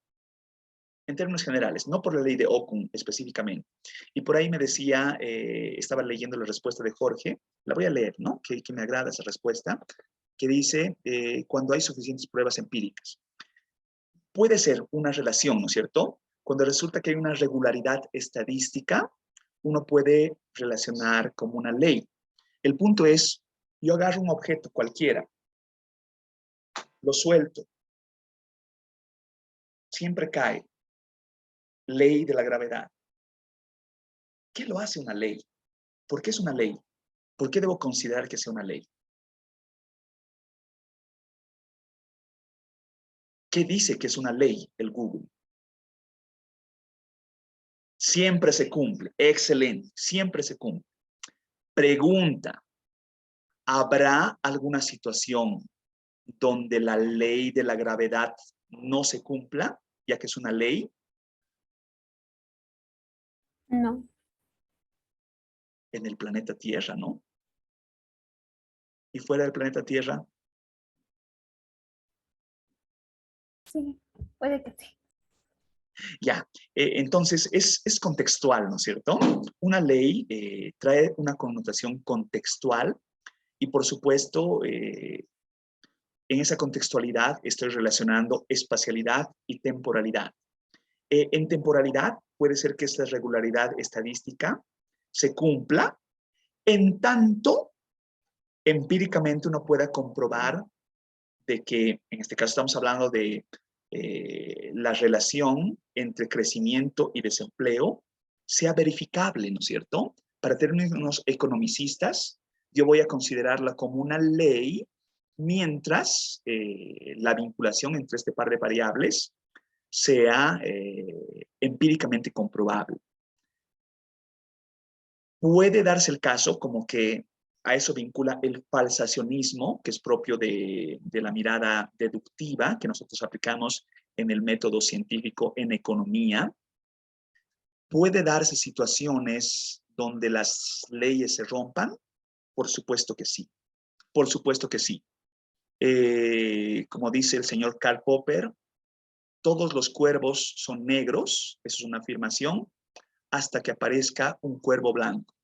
En términos generales, no por la ley de Occam específicamente. Y por ahí me decía, estaba leyendo la respuesta de Jorge, la voy a leer, ¿no? Que me agrada esa respuesta, que dice, cuando hay suficientes pruebas empíricas. Puede ser una relación, ¿no es cierto? Cuando resulta que hay una regularidad estadística, uno puede relacionar como una ley. El punto es, yo agarro un objeto cualquiera, lo suelto, siempre cae. Ley de la gravedad. ¿Qué lo hace una ley? ¿Por qué es una ley? ¿Por qué debo considerar que sea una ley? ¿Qué dice que es una ley el Google? Siempre se cumple. Excelente. Siempre se cumple. Pregunta. ¿Habrá alguna situación donde la ley de la gravedad no se cumpla? ya que es una ley No. en el planeta Tierra, ¿no? Y fuera del planeta Tierra, Sí, puede que sí. ya. Entonces, es contextual, ¿no es cierto? Una ley trae una connotación contextual y, por supuesto, en esa contextualidad estoy relacionando espacialidad y temporalidad. En temporalidad puede ser que esta regularidad estadística se cumpla en tanto empíricamente uno pueda comprobar de que, en este caso estamos hablando de la relación entre crecimiento y desempleo, sea verificable, ¿no es cierto? Para términos economicistas, yo voy a considerarla como una ley mientras la vinculación entre este par de variables sea empíricamente comprobable. Puede darse el caso como que a eso vincula el falsacionismo, que es propio de la mirada deductiva que nosotros aplicamos en el método científico en economía. ¿Puede darse situaciones donde las leyes se rompan? Por supuesto que sí. Por supuesto que sí. Como dice el señor Karl Popper, todos los cuervos son negros, eso es una afirmación, hasta que aparezca un cuervo blanco.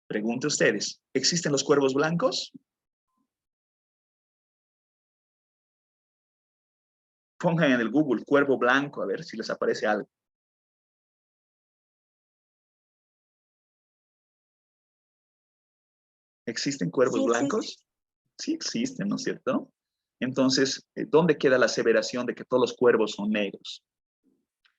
Pregunte ustedes, ¿existen los cuervos blancos? Pongan en el Google cuervo blanco a ver si les aparece algo. ¿Existen cuervos Sí existe. blancos? Sí existen, ¿no es cierto? Entonces, ¿dónde queda la aseveración de que todos los cuervos son negros?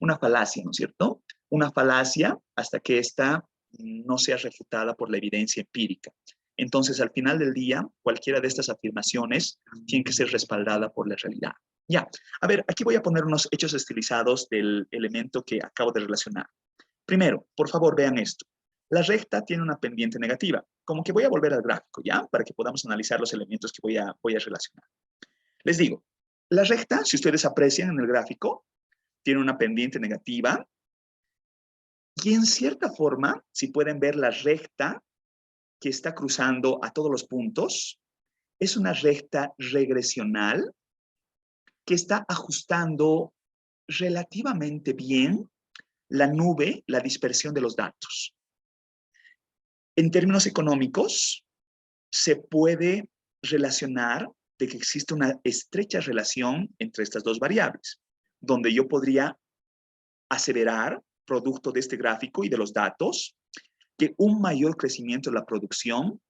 Una falacia, ¿no es cierto? Una falacia hasta que ésta no sea refutada por la evidencia empírica. Entonces, al final del día, cualquiera de estas afirmaciones tiene que ser respaldada por la realidad. Ya, a ver, aquí voy a poner unos hechos estilizados del elemento que acabo de relacionar. Primero, por favor, vean esto. La recta tiene una pendiente negativa. Como que voy a volver al gráfico, ¿ya? Para que podamos analizar los elementos que voy a relacionar. Les digo, la recta, si ustedes aprecian en el gráfico, tiene una pendiente negativa. Y en cierta forma, si pueden ver la recta que está cruzando a todos los puntos, es una recta regresional que está ajustando relativamente bien la nube, la dispersión de los datos. En términos económicos, se puede relacionar de que existe una estrecha relación entre estas dos variables, donde yo podría aseverar, producto de este gráfico y de los datos, que un mayor crecimiento de la producción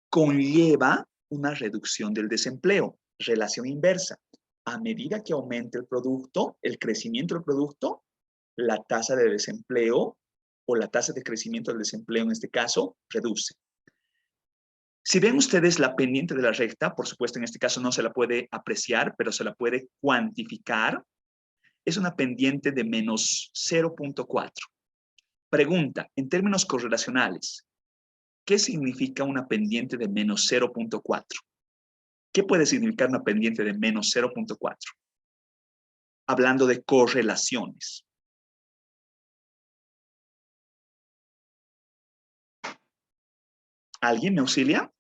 conlleva una reducción del desempleo, relación inversa. A medida que aumente el producto, el crecimiento del producto, la tasa de desempleo o la tasa de crecimiento del desempleo en este caso reduce. Si ven ustedes la pendiente de la recta, por supuesto en este caso no se la puede apreciar, pero se la puede cuantificar, es una pendiente de menos 0.4. Pregunta, en términos correlacionales, ¿qué significa una pendiente de menos 0.4? ¿Qué puede significar una pendiente de menos 0.4? Hablando de correlaciones. ¿Alguien me auxilia?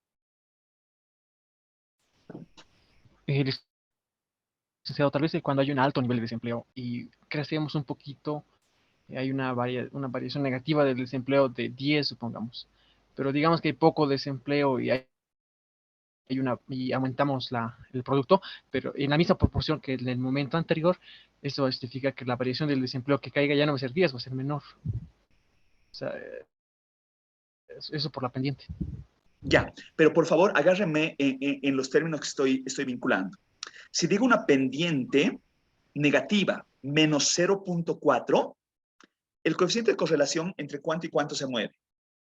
Licenciado, tal vez cuando hay un alto nivel de desempleo y crecemos un poquito, hay una variación negativa del desempleo de 10, supongamos. Pero digamos que hay poco desempleo y y aumentamos el producto, pero en la misma proporción que en el momento anterior, eso significa que la variación del desempleo que caiga ya no va a ser 10, va a ser menor. O sea, eso por la pendiente. Ya, pero por favor, agárrenme en los términos que estoy vinculando. Si digo una pendiente negativa, menos 0.4, el coeficiente de correlación entre cuánto y cuánto se mueve.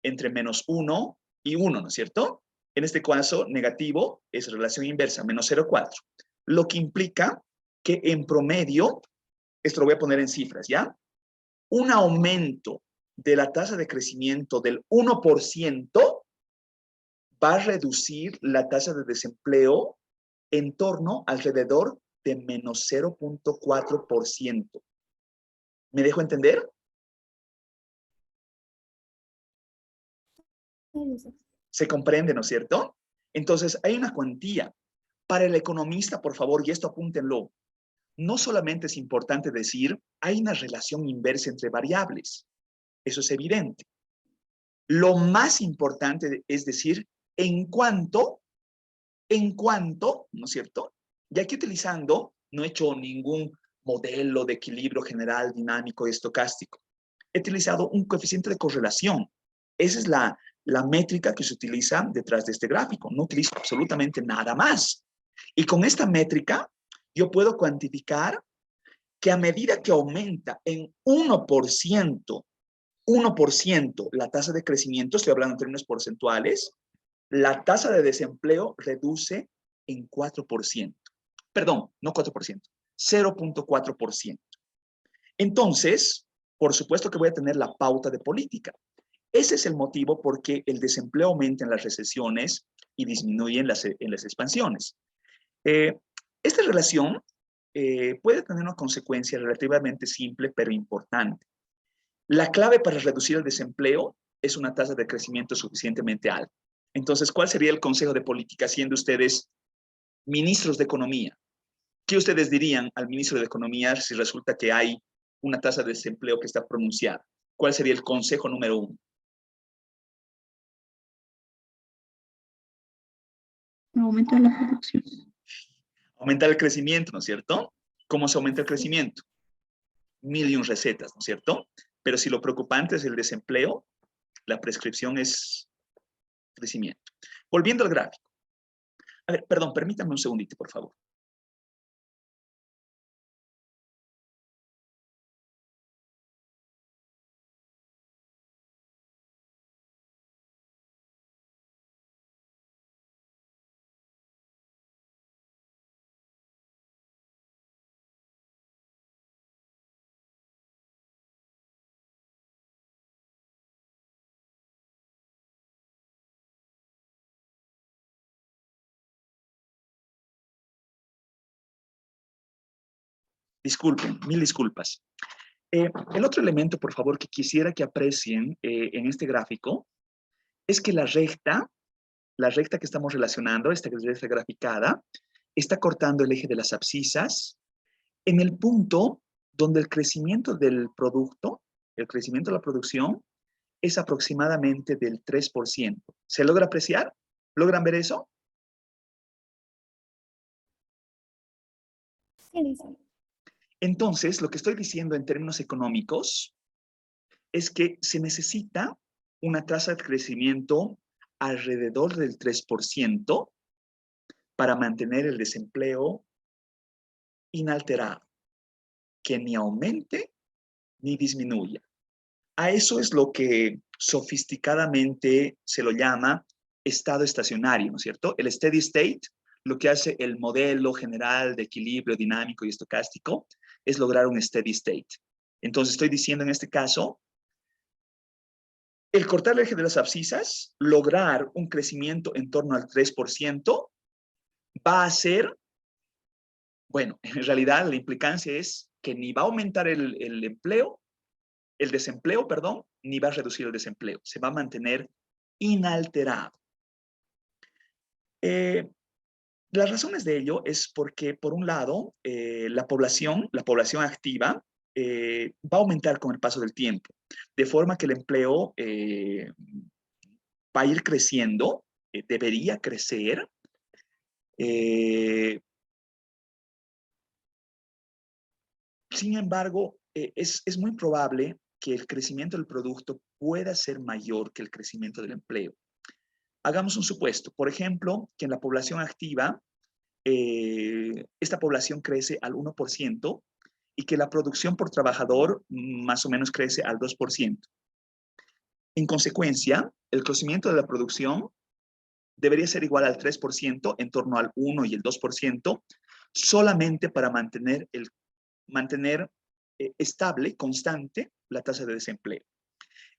Entre menos 1 y 1, ¿no es cierto? En este caso, negativo es relación inversa, menos 0.4. Lo que implica que en promedio, esto lo voy a poner en cifras, ¿ya? Un aumento de la tasa de crecimiento del 1% va a reducir la tasa de desempleo en torno alrededor de menos 0.4%. ¿Me dejo entender? ¿Se comprende, no es cierto? Entonces, hay una cuantía. Para el economista, por favor, y esto apúntenlo, no solamente es importante decir, hay una relación inversa entre variables. Eso es evidente. Lo más importante es decir, en cuanto, ¿no es cierto? Y aquí utilizando, no he hecho ningún modelo de equilibrio general, dinámico y estocástico. He utilizado un coeficiente de correlación. Esa es la métrica que se utiliza detrás de este gráfico. No utilizo absolutamente nada más. Y con esta métrica, yo puedo cuantificar que a medida que aumenta en 1% la tasa de crecimiento, estoy hablando en términos porcentuales, la tasa de desempleo reduce en 4%. Perdón, no 4%, 0.4%. Entonces, por supuesto que voy a tener la pauta de política. Ese es el motivo por qué el desempleo aumenta en las recesiones y disminuye en las expansiones. Esta relación puede tener una consecuencia relativamente simple, pero importante. La clave para reducir el desempleo es una tasa de crecimiento suficientemente alta. Entonces, ¿cuál sería el consejo de política siendo ustedes ministros de economía? ¿Qué ustedes dirían al ministro de Economía si resulta que hay una tasa de desempleo que está pronunciada? ¿Cuál sería el consejo número 1? Aumento de la producción. Aumentar el crecimiento, ¿no es cierto? ¿Cómo se aumenta el crecimiento? 1.001 recetas, ¿no es cierto? Pero si lo preocupante es el desempleo, la prescripción es crecimiento. Volviendo al gráfico. A ver, perdón, permítanme un segundito, por favor. Disculpen, mil disculpas. El otro elemento, por favor, que quisiera que aprecien en este gráfico es que la recta que estamos relacionando, esta recta graficada, está cortando el eje de las abscisas en el punto donde el crecimiento del producto, el crecimiento de la producción, es aproximadamente del 3%. ¿Se logra apreciar? ¿Logran ver eso? Sí, dice. Entonces, lo que estoy diciendo en términos económicos es que se necesita una tasa de crecimiento alrededor del 3% para mantener el desempleo inalterado, que ni aumente ni disminuya. A eso es lo que sofisticadamente se lo llama estado estacionario, ¿no es cierto? El steady state, lo que hace el modelo general de equilibrio dinámico y estocástico, es lograr un steady state. Entonces estoy diciendo en este caso, el cortar el eje de las abscisas, lograr un crecimiento en torno al 3%, va a ser, bueno, en realidad la implicancia es que ni va a aumentar el desempleo, perdón, ni va a reducir el desempleo. Se va a mantener inalterado. Las razones de ello es porque, por un lado, la población activa va a aumentar con el paso del tiempo, de forma que el empleo va a ir creciendo, debería crecer. Sin embargo, es muy probable que el crecimiento del producto pueda ser mayor que el crecimiento del empleo. Hagamos un supuesto, por ejemplo, que en la población activa, esta población crece al 1% y que la producción por trabajador más o menos crece al 2%. En consecuencia, el crecimiento de la producción debería ser igual al 3%, en torno al 1 y el 2%, solamente para mantener estable, constante, la tasa de desempleo.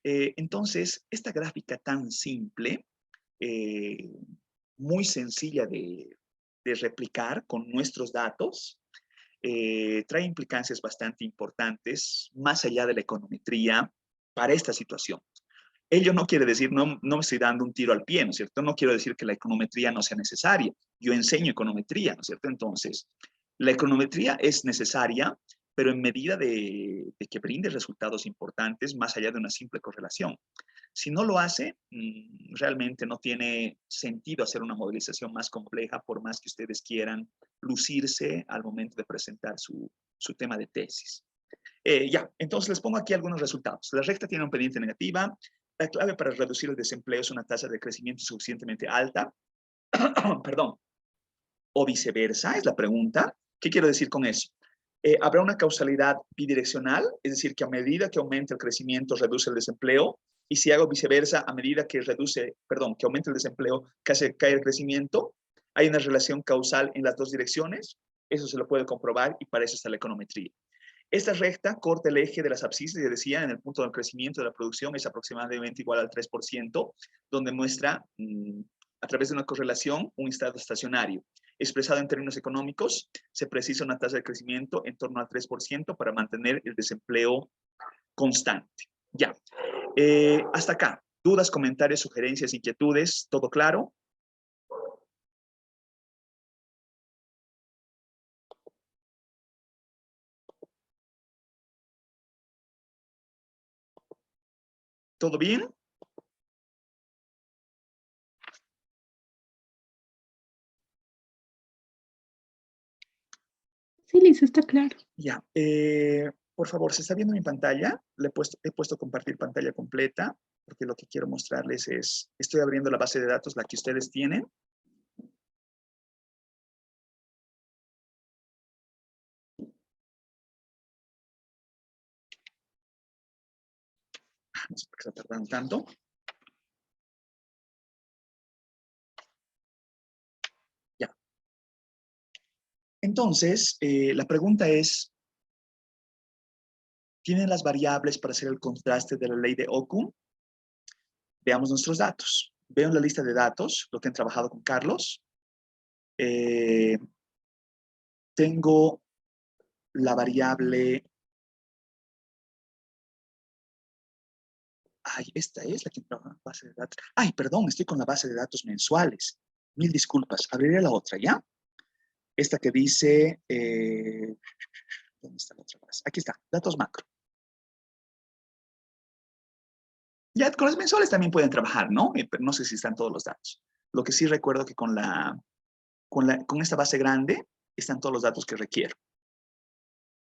Entonces, esta gráfica tan simple, muy sencilla de replicar con nuestros datos, trae implicancias bastante importantes, más allá de la econometría, para esta situación. Ello no quiere decir, no me estoy dando un tiro al pie, ¿no es cierto? No quiero decir que la econometría no sea necesaria. Yo enseño econometría, ¿no es cierto? Entonces, la econometría es necesaria, pero en medida de que brinde resultados importantes más allá de una simple correlación. Si no lo hace, realmente no tiene sentido hacer una modelización más compleja, por más que ustedes quieran lucirse al momento de presentar su tema de tesis. Ya, entonces les pongo aquí algunos resultados. La recta tiene una pendiente negativa. La clave para reducir el desempleo es una tasa de crecimiento suficientemente alta. Perdón. O viceversa, es la pregunta. ¿Qué quiero decir con eso? ¿Habrá una causalidad bidireccional? Es decir, que a medida que aumenta el crecimiento, reduce el desempleo. Y si hago viceversa, a medida que que aumenta el desempleo, cae el crecimiento. ¿Hay una relación causal en las dos direcciones? Eso se lo puede comprobar y para eso está la econometría. Esta recta corta el eje de las abscisas, ya decía, en el punto del crecimiento de la producción es aproximadamente igual al 3%, donde muestra a través de una correlación un estado estacionario. Expresado en términos económicos, se precisa una tasa de crecimiento en torno al 3% para mantener el desempleo constante. Ya. Hasta acá. ¿Dudas, comentarios, sugerencias, inquietudes? ¿Todo claro? ¿Todo bien? Sí, Liz, está claro. Ya. Por favor, ¿se está viendo mi pantalla? He puesto compartir pantalla completa, porque lo que quiero mostrarles es, estoy abriendo la base de datos, la que ustedes tienen. No sé por qué está tardando tanto. Ya. Entonces, la pregunta es, ¿tienen las variables para hacer el contraste de la ley de Okun? Veamos nuestros datos. Veo en la lista de datos lo que han trabajado con Carlos. Tengo la variable... Ay, esta es la que trabaja en la base de datos. Ay, perdón, estoy con la base de datos mensuales. Mil disculpas. Abriré la otra, ¿ya? Esta que dice... ¿dónde está la otra base? Aquí está, datos macro. Ya con las mensuales también pueden trabajar, ¿no? Pero no sé si están todos los datos. Lo que sí recuerdo que con esta base grande están todos los datos que requiero.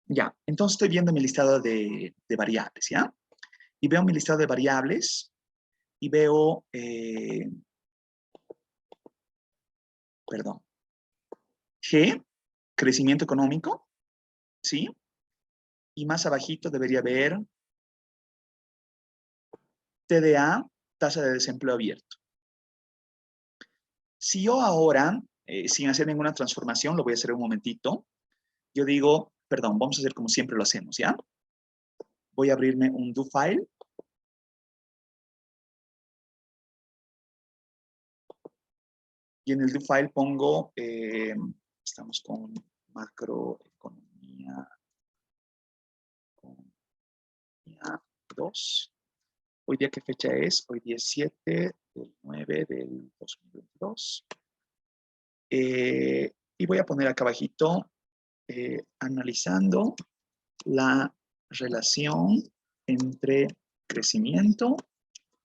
Ya, entonces estoy viendo mi listado de variables, ¿ya? Y veo mi listado de variables y veo, perdón, G, crecimiento económico, ¿sí? Y más abajito debería haber TDA, tasa de desempleo abierto. Si yo ahora, sin hacer ninguna transformación, lo voy a hacer un momentito, yo digo, perdón, vamos a hacer como siempre lo hacemos, ¿ya? Voy a abrirme un do file. Y en el do file pongo, estamos con macroeconomía 2. Hoy día, ¿qué fecha es? Hoy día es 7 del 9 del 2022. Y voy a poner acá abajito, analizando la relación entre crecimiento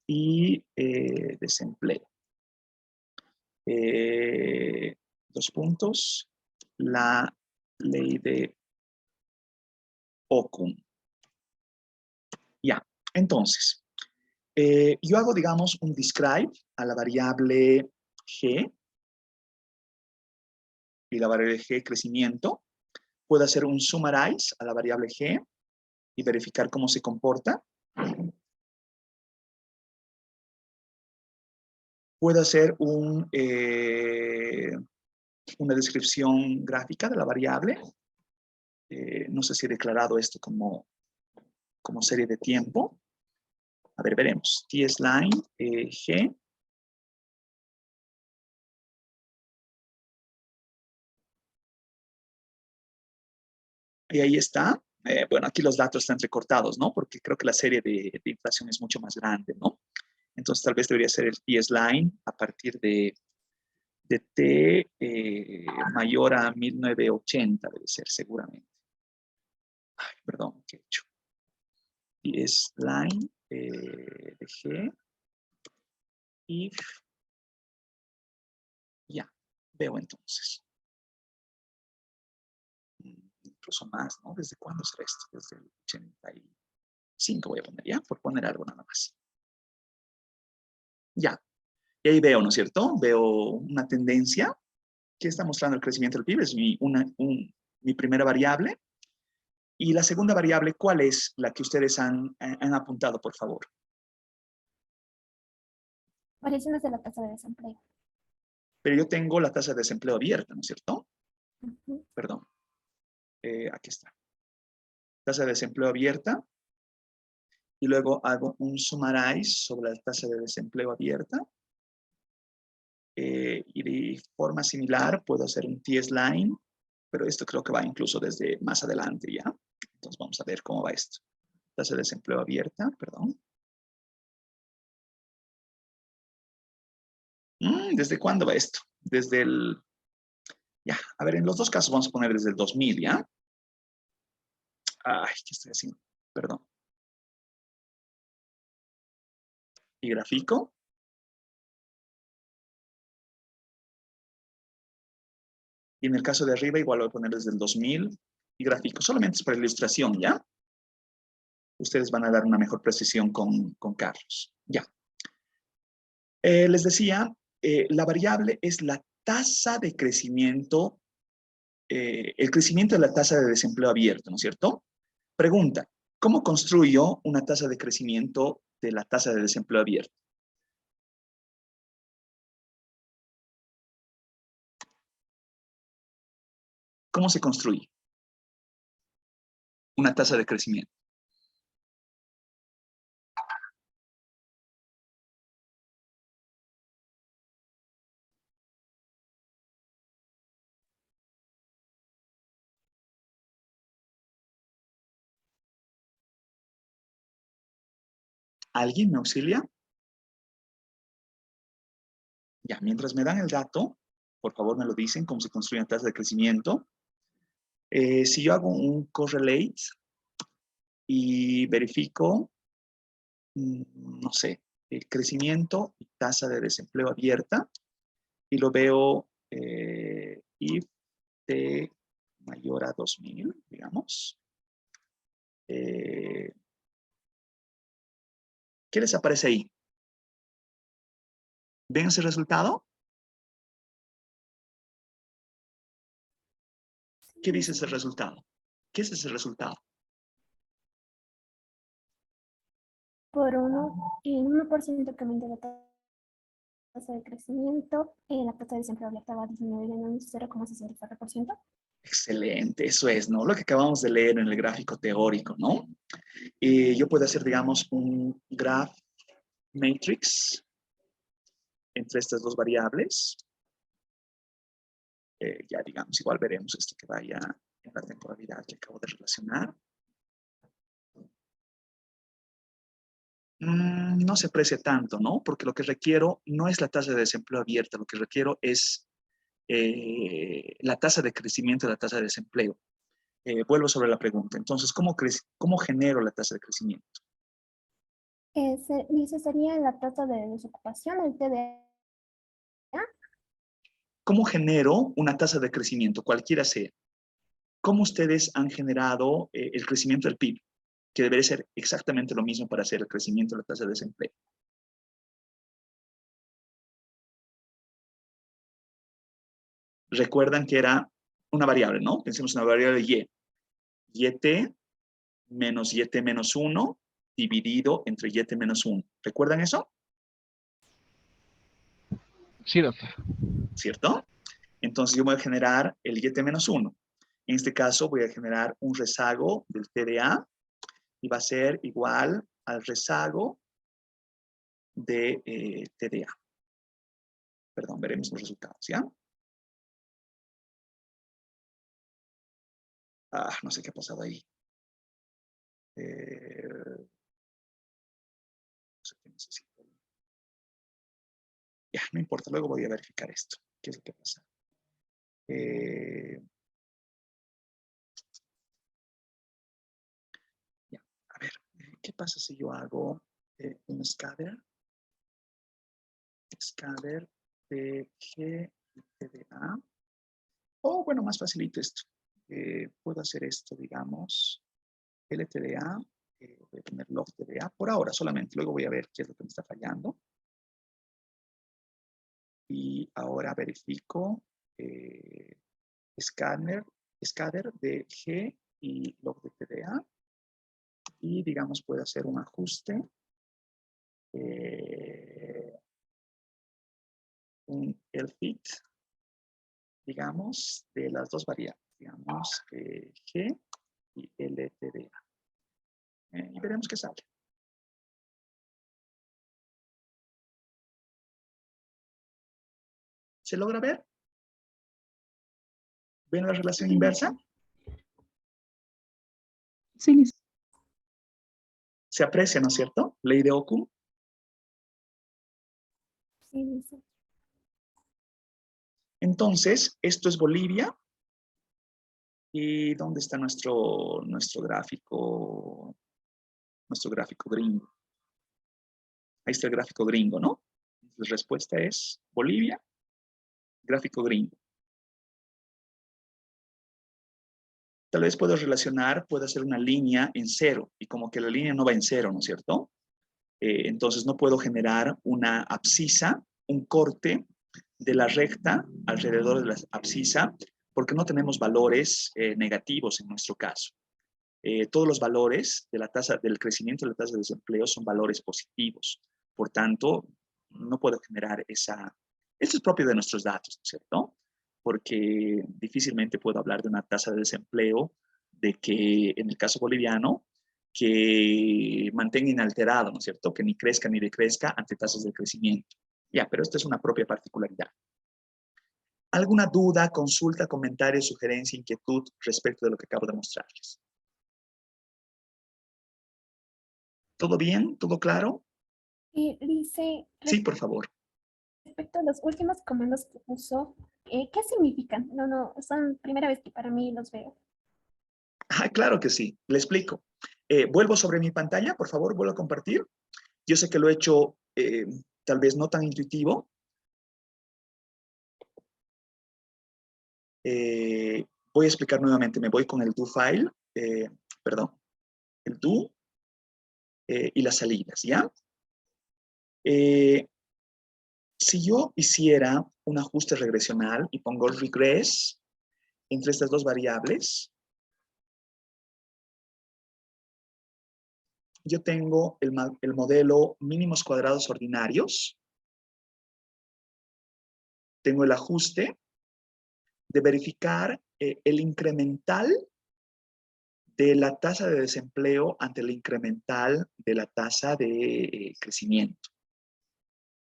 y desempleo. Dos puntos, la ley de Okun. Ya, entonces, yo hago, digamos, un describe a la variable G y la variable G crecimiento. Puedo hacer un summarize a la variable G y verificar cómo se comporta. Puedo hacer una descripción gráfica de la variable. No sé si he declarado esto como serie de tiempo. A ver, veremos. tsline G. Y ahí está. Bueno, aquí los datos están recortados, ¿no? Porque creo que la serie de inflación es mucho más grande, ¿no? Entonces tal vez debería ser el T-Line a partir de T mayor a 1980, debe ser seguramente. Ay, perdón, ¿qué he hecho? T-Line de G, if, ya, veo entonces. Incluso más, ¿no? ¿Desde cuándo será esto? Desde el 85 voy a poner, ¿ya? Por poner algo nada más. Ya. Y ahí veo, ¿no es cierto? Veo una tendencia que está mostrando el crecimiento del PIB. Es mi primera variable. Y la segunda variable, ¿cuál es la que ustedes han apuntado, por favor? Variaciones de la tasa de desempleo. Pero yo tengo la tasa de desempleo abierta, ¿no es cierto? Ujú. Perdón. Aquí está. Tasa de desempleo abierta. Y luego hago un summarize sobre la tasa de desempleo abierta. Y de forma similar puedo hacer un T-Line, pero esto creo que va incluso desde más adelante, ¿ya? Entonces vamos a ver cómo va esto. Tasa de desempleo abierta, perdón. ¿Desde cuándo va esto? Desde el... Ya, a ver, en los dos casos vamos a poner desde el 2000, ¿ya? Ay, ¿qué estoy haciendo? Perdón. Y grafico. Y en el caso de arriba igual lo voy a poner desde el 2000 y grafico. Solamente es para ilustración, ¿ya? Ustedes van a dar una mejor precisión con Carlos. Ya. Les decía, la variable es la tasa de crecimiento, el crecimiento de la tasa de desempleo abierto, ¿no es cierto? Pregunta, ¿cómo construyo una tasa de crecimiento de la tasa de desempleo abierto? ¿Cómo se construye una tasa de crecimiento? ¿Alguien me auxilia? Ya, mientras me dan el dato, por favor me lo dicen, cómo se construye una tasa de crecimiento. Si yo hago un correlate y verifico, no sé, el crecimiento y tasa de desempleo abierta, y lo veo if t mayor a 2000, digamos. ¿Qué les aparece ahí? ¿Ven ese resultado? ¿Qué dice ese resultado? ¿Qué es ese resultado? Por en 1% que aumenta la tasa de crecimiento, la tasa de desempleo abierta va a disminuir en un 0,64%. Excelente, eso es, ¿no? Lo que acabamos de leer en el gráfico teórico, ¿no? Yo puedo hacer, digamos, un graph matrix entre estas dos variables. Ya, digamos, igual veremos esto que vaya en la temporalidad que acabo de relacionar. No se aprecia tanto, ¿no? Porque lo que requiero no es la tasa de desempleo abierta, lo que requiero es la tasa de crecimiento de la tasa de desempleo. Vuelvo sobre la pregunta. Entonces, ¿cómo genero la tasa de crecimiento? Dice, sería la tasa de desocupación, el TDA. ¿Cómo genero una tasa de crecimiento, cualquiera sea? ¿Cómo ustedes han generado el crecimiento del PIB? Que debería ser exactamente lo mismo para hacer el crecimiento de la tasa de desempleo. Recuerdan que era una variable, ¿no? Pensemos en una variable Y. YT menos YT menos 1 dividido entre YT menos 1. ¿Recuerdan eso? Sí, doctor. ¿Cierto? Entonces yo voy a generar el YT menos 1. En este caso voy a generar un rezago del TDA y va a ser igual al rezago de TDA. Perdón, veremos los resultados, ¿ya? No sé qué ha pasado ahí. No sé qué necesito. Ya, no importa, luego voy a verificar esto. ¿Qué es lo que pasa? Ya, a ver, ¿qué pasa si yo hago un scatter? Scatter de G y de A. O bueno, más facilito esto. Puedo hacer esto, digamos, LTDA. Voy a poner log TDA por ahora solamente. Luego voy a ver qué es lo que me está fallando. Y ahora verifico scatter de G y log de TDA. Y digamos, puedo hacer un ajuste. Un LFIT, digamos, de las dos variables. Digamos, G y LTDA. Y veremos qué sale. ¿Se logra ver? ¿Ven la relación inversa? Sí, Se aprecia, ¿no es cierto? Ley de Occam. Sí, dice. Entonces, esto es Bolivia. ¿Y dónde está nuestro gráfico? Nuestro gráfico gringo. Ahí está el gráfico gringo, ¿no? La respuesta es Bolivia, gráfico gringo. Tal vez puedo relacionar, puedo hacer una línea en cero, y como que la línea no va en cero, ¿no es cierto? Entonces no puedo generar una abscisa, un corte de la recta alrededor de la abscisa, porque no tenemos valores negativos en nuestro caso. Todos los valores de la tasa del crecimiento de la tasa de desempleo son valores positivos. Por tanto, no puedo generar esa. Esto es propio de nuestros datos, ¿no es cierto? Porque difícilmente puedo hablar de una tasa de desempleo de que, en el caso boliviano, que mantenga inalterado, ¿no es cierto? Que ni crezca ni decrezca ante tasas de crecimiento. Ya, pero esto es una propia particularidad. ¿Alguna duda, consulta, comentario, sugerencia, inquietud respecto de lo que acabo de mostrarles? ¿Todo bien? ¿Todo claro? Y dice, Sí, por favor. respecto a los últimos comandos que puso, ¿qué significan? No, son primera vez que para mí los veo. Claro que sí. Le explico. Vuelvo sobre mi pantalla, por favor, vuelvo a compartir. Yo sé que lo he hecho tal vez no tan intuitivo. Voy a explicar nuevamente. Me voy con el do file, perdón, el do y las salidas, ¿ya? Si yo hiciera un ajuste regresional y pongo regress entre estas dos variables, yo tengo el modelo mínimos cuadrados ordinarios, tengo el ajuste de verificar el incremental de la tasa de desempleo ante el incremental de la tasa de crecimiento.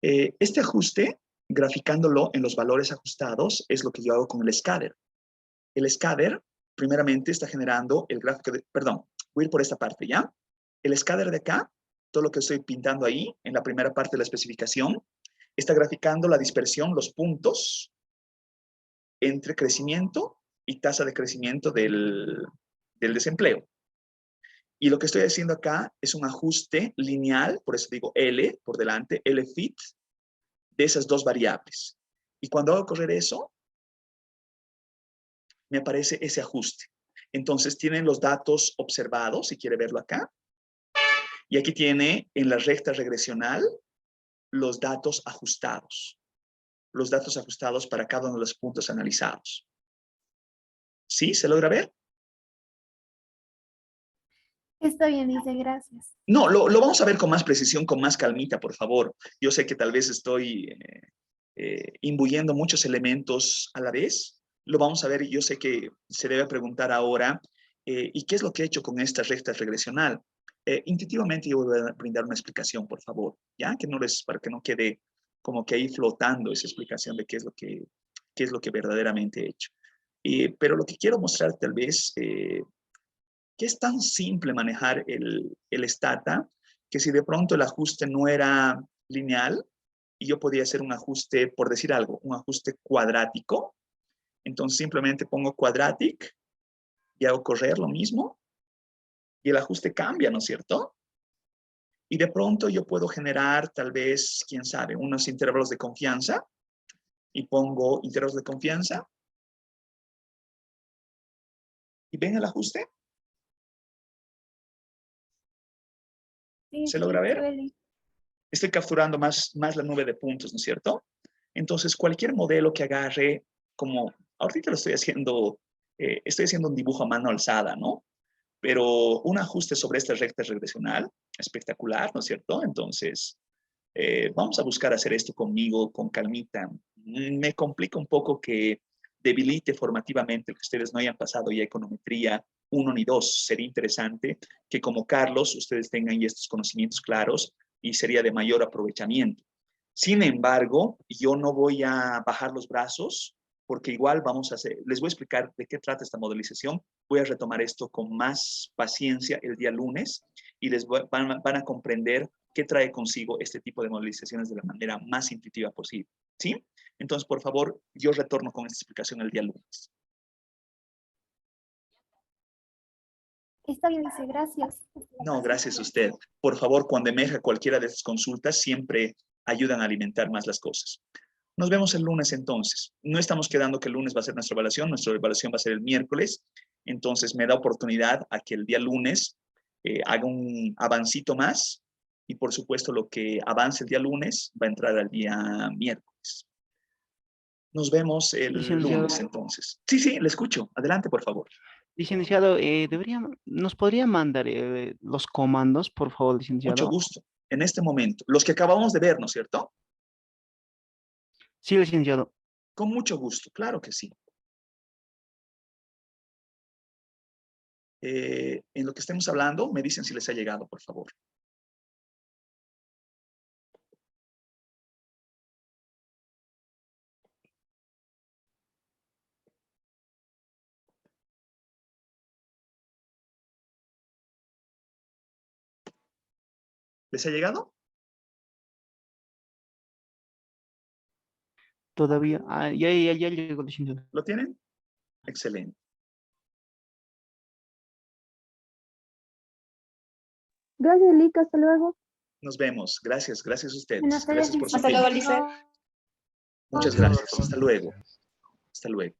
Este ajuste, graficándolo en los valores ajustados, es lo que yo hago con el scatter. El scatter, primeramente, está generando el gráfico de, perdón, voy a ir por esta parte, ¿ya? El scatter de acá, todo lo que estoy pintando ahí, en la primera parte de la especificación, está graficando la dispersión, los puntos entre crecimiento y tasa de crecimiento del desempleo. Y lo que estoy haciendo acá es un ajuste lineal, por eso digo L por delante, L fit, de esas dos variables. Y cuando hago correr eso, me aparece ese ajuste. Entonces tienen los datos observados, si quiere verlo acá. Y aquí tiene en la recta regresional los datos ajustados. Los datos ajustados para cada uno de los puntos analizados. ¿Sí? ¿Se logra ver? Está bien, dice, gracias. No, lo vamos a ver con más precisión, con más calmita, por favor. Yo sé que tal vez estoy imbuyendo muchos elementos a la vez. Lo vamos a ver y yo sé que se debe preguntar ahora, ¿y qué es lo que he hecho con esta recta regresional? Intuitivamente yo voy a brindar una explicación, por favor, ¿ya? Para que no quede como que ahí flotando esa explicación de qué es lo que verdaderamente he hecho. Pero lo que quiero mostrar tal vez, que es tan simple manejar el Stata, que si de pronto el ajuste no era lineal, y yo podía hacer un ajuste, por decir algo, un ajuste cuadrático, entonces simplemente pongo quadratic y hago correr lo mismo, y el ajuste cambia, ¿no es cierto? Y de pronto yo puedo generar tal vez, quién sabe, unos intervalos de confianza, y pongo intervalos de confianza, y ven el ajuste. Sí, ¿Se sí, logra ver? chévere. Estoy capturando más la nube de puntos, ¿no es cierto? Entonces, cualquier modelo que agarre, como ahorita lo estoy haciendo un dibujo a mano alzada, ¿no? Pero un ajuste sobre esta recta regresional, espectacular, ¿no es cierto? Entonces, vamos a buscar hacer esto conmigo, con calmita. Me complica un poco que debilite formativamente el que ustedes no hayan pasado ya econometría 1 ni 2. Sería interesante que como Carlos ustedes tengan ya estos conocimientos claros y sería de mayor aprovechamiento. Sin embargo, yo no voy a bajar los brazos porque igual vamos a hacer, les voy a explicar de qué trata esta modelización. Voy a retomar esto con más paciencia el día lunes y van a comprender qué trae consigo este tipo de modelizaciones de la manera más intuitiva posible. ¿Sí? Entonces, por favor, yo retorno con esta explicación el día lunes. Está bien, dice, gracias. No, gracias a usted. Por favor, cuando emerja cualquiera de estas consultas, siempre ayudan a alimentar más las cosas. Nos vemos el lunes entonces. No estamos quedando que el lunes va a ser nuestra evaluación va a ser el miércoles. Entonces me da oportunidad a que el día lunes haga un avancito más y por supuesto lo que avance el día lunes va a entrar al día miércoles. Nos vemos el Licenciado. lunes entonces. Sí, le escucho. Adelante, por favor. Licenciado, ¿nos podría mandar los comandos, por favor, Mucho licenciado? gusto. En este momento, los que acabamos de ver, ¿no es cierto? Sí, licenciado. Con mucho gusto, claro que sí. En lo que estemos hablando, me dicen si les ha llegado, por favor. ¿Les ha llegado? Todavía. Ya llegó, licenciado. ¿Lo tienen? Excelente. Gracias, Lica, hasta luego. Nos vemos. Gracias a ustedes. Buenas tardes, Gracias por su Hasta tiempo. luego, Lice. Muchas gracias. Hasta luego. Hasta luego.